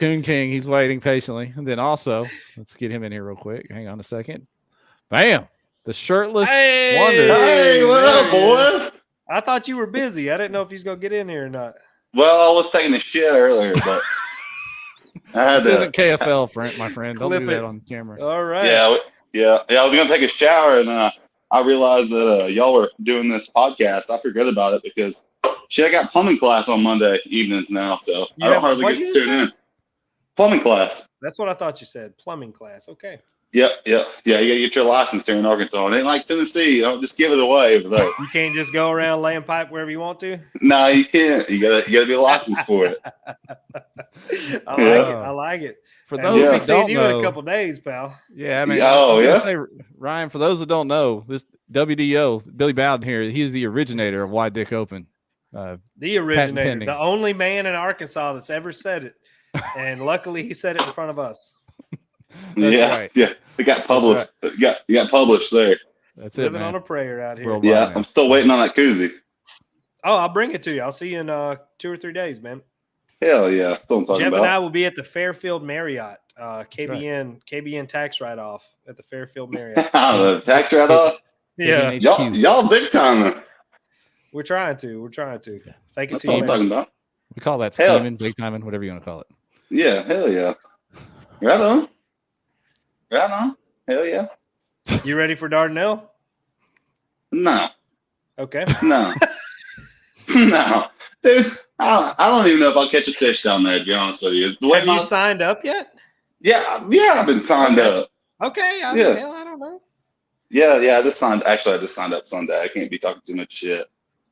He's waiting patiently. And then also, let's get him in here real quick. Hang on a second. Bam! The shirtless wonder. Hey, what up, boys? I thought you were busy. I didn't know if he's gonna get in here or not. Well, I was taking a shit earlier, but this isn't KFL, my friend. Don't do that on camera. All right. Yeah. I was gonna take a shower, and I realized that y'all were doing this podcast. I forgot about it because I got plumbing class on Monday evenings now, so I don't hardly get to tune in. Plumbing class. That's what I thought you said. Plumbing class. Okay. Yeah. You gotta get your license here in Arkansas. It ain't like Tennessee. You don't just give it away. You can't just go around laying pipe wherever you want to. No, you can't. You gotta be licensed for it. I like it. For those that don't know, in a couple days, pal. Yeah, I mean, say, Ryan. For those that don't know, this WDO Billy Bowden here, he is the originator of Wide Dick Open. The originator, the only man in Arkansas that's ever said it, and luckily he said it in front of us. Yeah. It got published. Right. Got published there. That's Living man. on a prayer out here. Worldwide, yeah, man. I'm still waiting on that koozie. Oh, I'll bring it to you. I'll see you in 2 or 3 days, man. Hell yeah. That's what I'm talking Jeff and I about. will be at the Fairfield Marriott. KBN tax write-off at the Fairfield Marriott. The tax write-off? Yeah. Y'all big time. We're trying to. Yeah. Fake it That's till what you I'm make talking it. about. We call that Hell. scheming, big timing, whatever you want to call it. Yeah, hell yeah. Right on. Right on. Hell yeah. You ready for Dardanelle? No. Okay. No. No. Dude, I don't even know if I'll catch a fish down there, to be honest with you. Have you signed up yet? Yeah, I've been signed up. Okay. I don't know. Yeah, I just signed up Sunday. I can't be talking too much shit.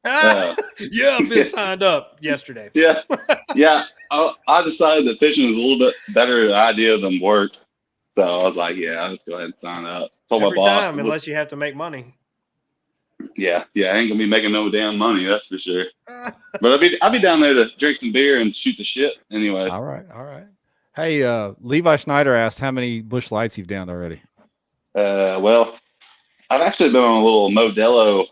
I've been signed up yesterday. Yeah. I decided that fishing is a little bit better idea than work. So I was like, I'll just go ahead and sign up. Told Every my boss. time, unless you have to make money. Yeah, I ain't gonna be making no damn money, that's for sure. But I'll be down there to drink some beer and shoot the shit anyway. All right. Hey, Levi Schneider asked how many bush lights you've downed already. Well, I've actually been on a little Modelo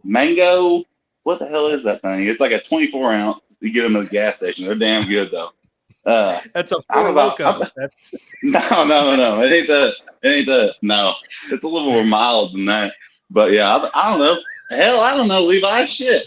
mango. What the hell is that thing? It's like a 24 ounce. You get them at the gas station. They're damn good though. That's a Four Loko. That's no. It ain't that. No, it's a little more mild than that. But yeah, I don't know. Hell, I don't know, Levi. Shit.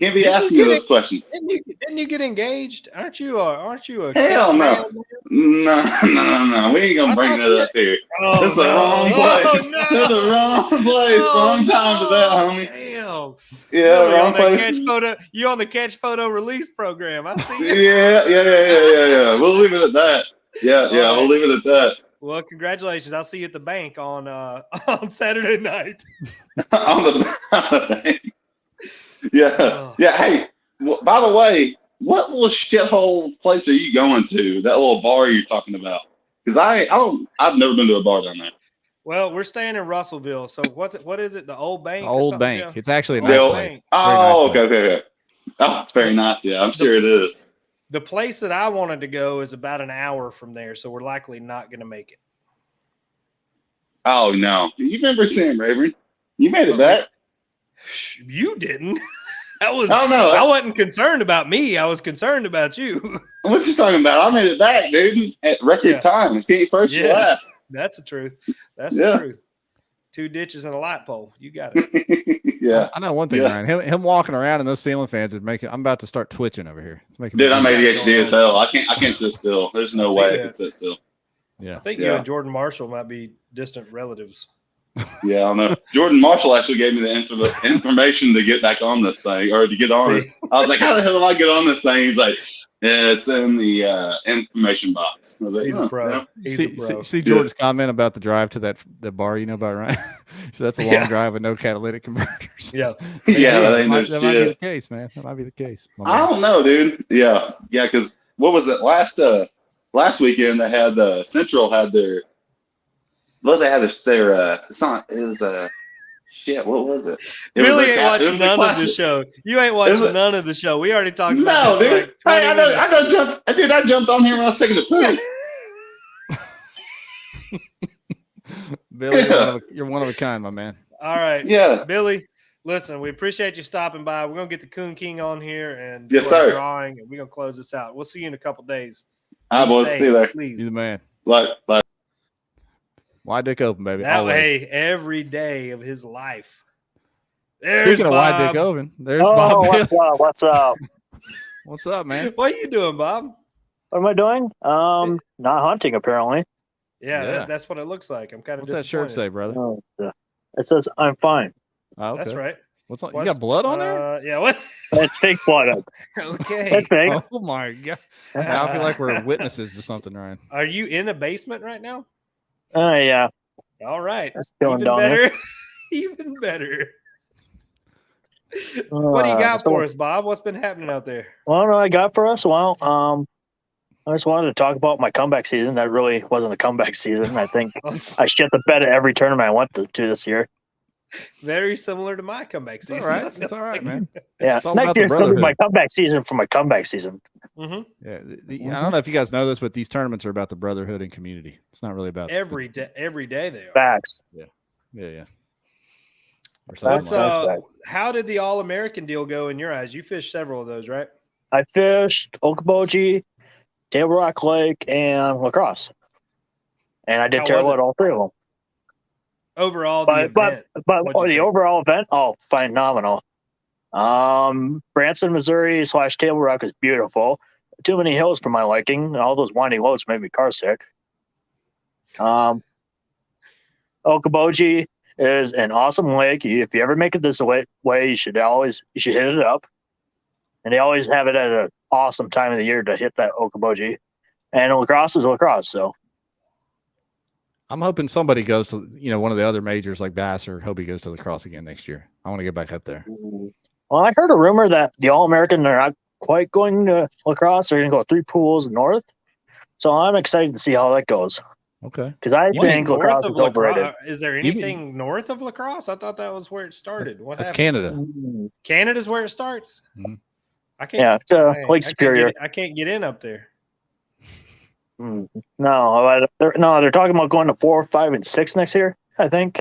Can't be asking you those questions. Didn't you get engaged? Aren't you a Hell no. No. We ain't gonna bring that up here. That's the wrong place. That's the wrong place. Wrong time for that, homie. Damn. Yeah, Really, wrong place. You on the catch photo release program? I see you. Yeah. We'll leave it at that. Yeah. We'll leave it at that. Well, congratulations. I'll see you at the bank on Saturday night. on the bank. Yeah. Hey, by the way, what little shithole place are you going to? That little bar you're talking about? Because I've never been to a bar down there. Well, we're staying in Russellville. So what is it? The Old Bank? Old Bank. Yeah. It's actually a nice place. Oh, okay. Oh, it's very nice. Yeah, I'm sure it is. The place that I wanted to go is about an hour from there, so we're likely not going to make it. Oh no! You remember Sam Rayburn? You made it back. You didn't. I wasn't concerned about me. I was concerned about you. What you talking about? I made it back, dude, at record time. It came first to last. That's the truth. That's the truth. 2 ditches and a light pole. You got it. Yeah. I know one thing, Ryan. Him walking around in those ceiling fans is making. I'm about to start twitching over here. It's making. Dude, I'm ADHD as hell. I can't sit still. There's no way I can sit still. Yeah. I think you and Jordan Marshall might be distant relatives. Yeah, I don't know. Jordan Marshall actually gave me the information to get back on this thing or to get on it. I was like, how the hell do I get on this thing? He's like, it's in the information box. I was like, He's a pro. Yeah. He's a pro. See George's comment about the drive to the bar you know about, Ryan? So that's a long drive with no catalytic converters. Yeah. That ain't no that might be the case, man. That might be the case. I don't know, dude. Yeah, because what was it last weekend? They had Central had their. Well, they had their shit. What was it? Billy ain't watching none of the show. You ain't watching none of the show. We already talked about this. No, dude. Like I jumped on here when I was taking the poop. Billy, you're one of a kind, my man. All right. Yeah. Billy, listen, we appreciate you stopping by. We're going to get the Coon King on here and do a drawing, and we're going to close this out. We'll see you in a couple days. All right, boys. See you there. Please. You're the man. Like. Wide dick open, baby. That always. way, every day of his life. There's Speaking of Bob. wide dick open, there's Bob. What's up? What's up, man? What are you doing, Bob? What am I doing? Not hunting, apparently. Yeah. That's what it looks like. I'm kind of What's that shirt say, brother? It says, I'm fine. Oh, okay. That's right. What's on? You got blood on there? Yeah, what? It's fake blood. Okay. It's fake. Oh, my God. Now I feel like we're witnesses to something, Ryan. Are you in a basement right now? Yeah. All right. That's going Even down better. there. Even better. What do you got for us, Bob? What's been happening out there? What do I got for us? Well, I just wanted to talk about my comeback season. That really wasn't a comeback season. I think I shit the bed at every tournament I went to this year. Very similar to my comeback season. It's all right. It's all right, man. Yeah. Next year's going to be my comeback season for my comeback season. Mm-hmm. Yeah. I don't know if you guys know this, but these tournaments are about the brotherhood and community. It's not really about every day they are. Facts. Yeah. How did the All-American deal go in your eyes? You fished several of those, right? I fished Okoboji, Table Rock Lake, and Lacrosse, and I did How terrible was at it? all 3 of them. Overall, the event. But what'd you the think? overall event, phenomenal. Branson, Missouri / Table Rock is beautiful. Too many hills for my liking. All those winding loads made me car sick. Okoboji is an awesome lake. If you ever make it this way, you should hit it up. And they always have it at an awesome time of the year to hit that Okoboji. And Lacrosse is Lacrosse, so. I'm hoping somebody goes to, one of the other majors like Bass or Hobie goes to Lacrosse again next year. I want to get back up there. Well, I heard a rumor that the All-American are not quite going to Lacrosse. They're going to go 3 pools north. So I'm excited to see how that goes. Okay. Because I think north Lacrosse of is overrated. Is there anything north of Lacrosse? I thought that was where it started. What That's happens? Canada. Canada's where it starts. Mhm. I can't. Yeah, it's Lake Superior. I can't get in up there. No, they're talking about going to 4, 5, and 6 next year, I think.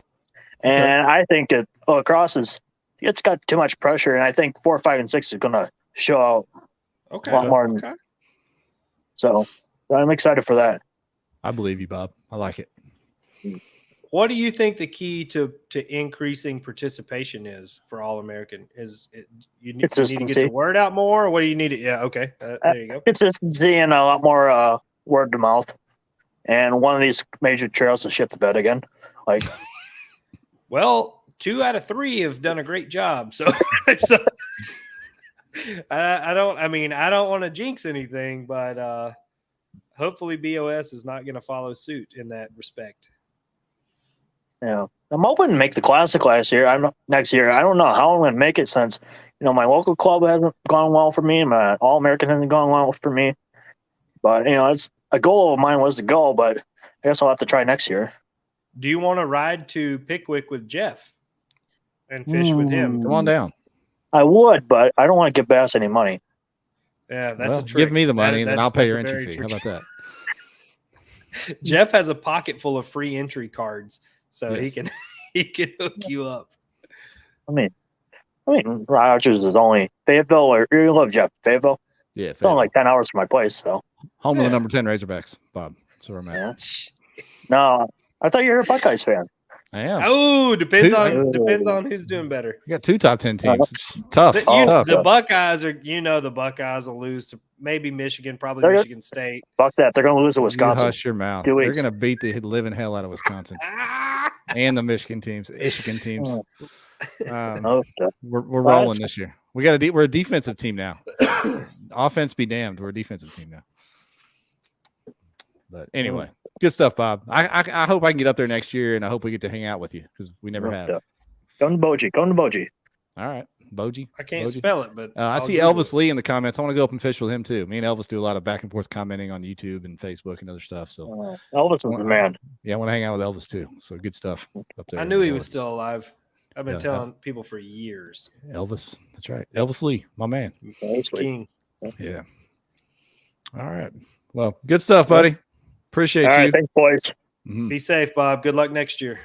And I think that Lacrosse it's got too much pressure, and I think 4, 5, and 6 is going to show out a lot more. So I'm excited for that. I believe you, Bob. I like it. What do you think the key to increasing participation is for All-American? You need to get the word out more, or what do you need to? Yeah, okay, there you go. Consistency and a lot more word to mouth, and one of these major trails to ship the bed again. Well, 2 out of 3 have done a great job. So, I don't want to jinx anything, but hopefully BOS is not going to follow suit in that respect. Yeah, I'm hoping to make the classic next year. I don't know how I'm going to make it since my local club hasn't gone well for me, my All-American hasn't gone well for me. But it's a goal of mine was to go, but I guess I'll have to try next year. Do you want to ride to Pickwick with Jeff and fish with him? Come on down. I would, but I don't want to give Bass any money. Yeah, that's a trick. Give me the money, and then I'll pay your entry fee. How about that? Jeff has a pocket full of free entry cards, so Yes. he can hook you up. I mean, Rogers is only Fayetteville, or you love Jeff Fayetteville. Yeah, it's only like 10 hours from my place, so. Home of the number 10 Razorbacks, Bob. That's where I'm at. No, I thought you were a Buckeyes fan. I am. Oh, depends on who's doing better. You got 2 top 10 teams. It's tough. The Buckeyes the Buckeyes will lose to maybe Michigan, probably Michigan State. Fuck that. They're going to lose to Wisconsin. Hush your mouth. They're going to beat the living hell out of Wisconsin and the Michigan teams. We're rolling this year. We're a defensive team now. Offense be damned. We're a defensive team now. But anyway, good stuff, Bob. I hope I can get up there next year, and I hope we get to hang out with you because we never have. Come to Boji. All right, Boji. I can't spell it, but I see Elvis Lee in the comments. I want to go up and fish with him too. Me and Elvis do a lot of back and forth commenting on YouTube and Facebook and other stuff. So Elvis is the man. Yeah, I want to hang out with Elvis too. So good stuff up there. I knew he was still alive. I've been telling people for years. Elvis, that's right. Elvis Lee, my man. King. Yeah. All right. Well, good stuff, buddy. Appreciate you. All right, thanks, boys. Be safe, Bob. Good luck next year.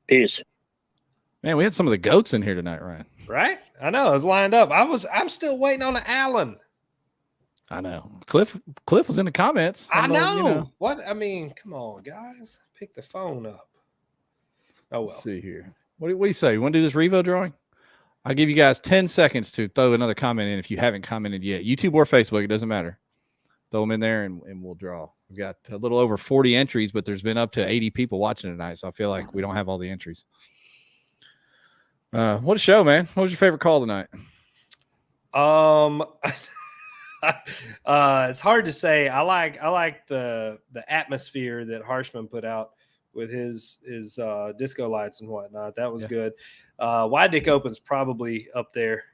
Peace. Man, we had some of the goats in here tonight, Ryan. Right? I know. I was lined up. I'm still waiting on an Allen. I know. Cliff was in the comments. I know. What? I mean, come on, guys. Pick the phone up. Oh, well. Let's see here. What do you say? You want to do this Revo drawing? I'll give you guys 10 seconds to throw another comment in if you haven't commented yet. YouTube or Facebook, it doesn't matter. Throw them in there and we'll draw. We've got a little over 40 entries, but there's been up to 80 people watching tonight, so I feel like we don't have all the entries. What a show, man. What was your favorite call tonight? It's hard to say. I like the atmosphere that Harshman put out with his disco lights and whatnot. That was good. Wide Dick Open's probably up there.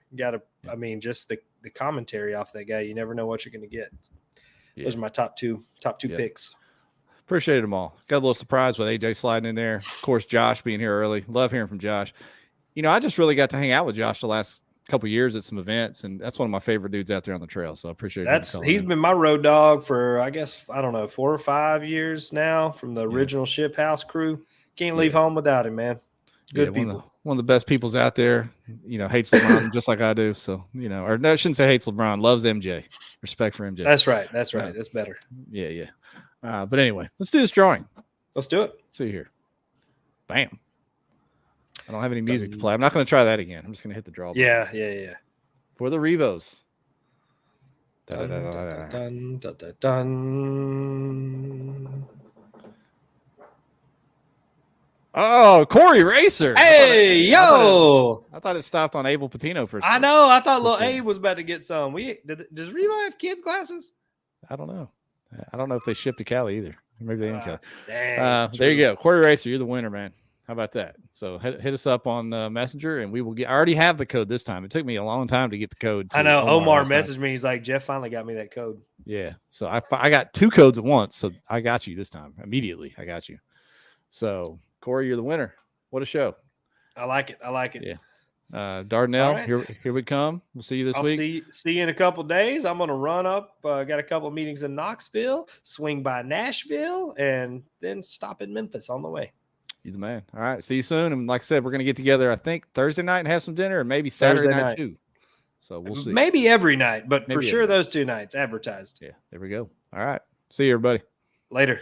I mean, just the commentary off that guy. You never know what you're going to get. Those are my top two picks. Appreciated them all. Got a little surprised with AJ sliding in there. Of course, Josh being here early. Love hearing from Josh. I just really got to hang out with Josh the last couple of years at some events, and that's one of my favorite dudes out there on the trail. So I appreciate it. He's been my road dog for, I guess, 4 or 5 years now from the original Ship House crew. Can't leave home without him, man. Good people. one of the best peoples out there. Hates LeBron just like I do. So or no, I shouldn't say hates LeBron. Loves MJ. Respect for MJ. That's right. That's right. That's better. Yeah. But anyway, let's do this drawing. Let's do it. Let's see here. Bam. I don't have any music to play. I'm not going to try that again. I'm just going to hit the draw button. Yeah. For the Revos. Dun, dun, dun, dun, dun, dun. Oh, Corey Racer. Hey, I thought it stopped on Abel Patino for a second. I know. I thought little Abe was about to get some. Does Revo have kids' glasses? I don't know. I don't know if they ship to Cali either. Maybe they in Cali. Dang, there you go. Corey Racer, you're the winner, man. How about that? So hit us up on Messenger, and we will get. I already have the code this time. It took me a long time to get the code. I know. Omar messaged me. He's like, Jeff finally got me that code. Yeah. So I got 2 codes at once. So I got you this time. Immediately, I got you. So Corey, you're the winner. What a show. I like it. Yeah. Dardanelle, right. here we come. We'll see you this week. See you in a couple of days. I'm going to run up. Got a couple of meetings in Knoxville, swing by Nashville, and then stop in Memphis on the way. He's the man. All right. See you soon. And like I said, we're going to get together, I think, Thursday night and have some dinner, or maybe Saturday night too. So we'll see. Maybe every night, but maybe for sure those 2 nights advertised. Yeah. There we go. All right. See you, everybody. Later.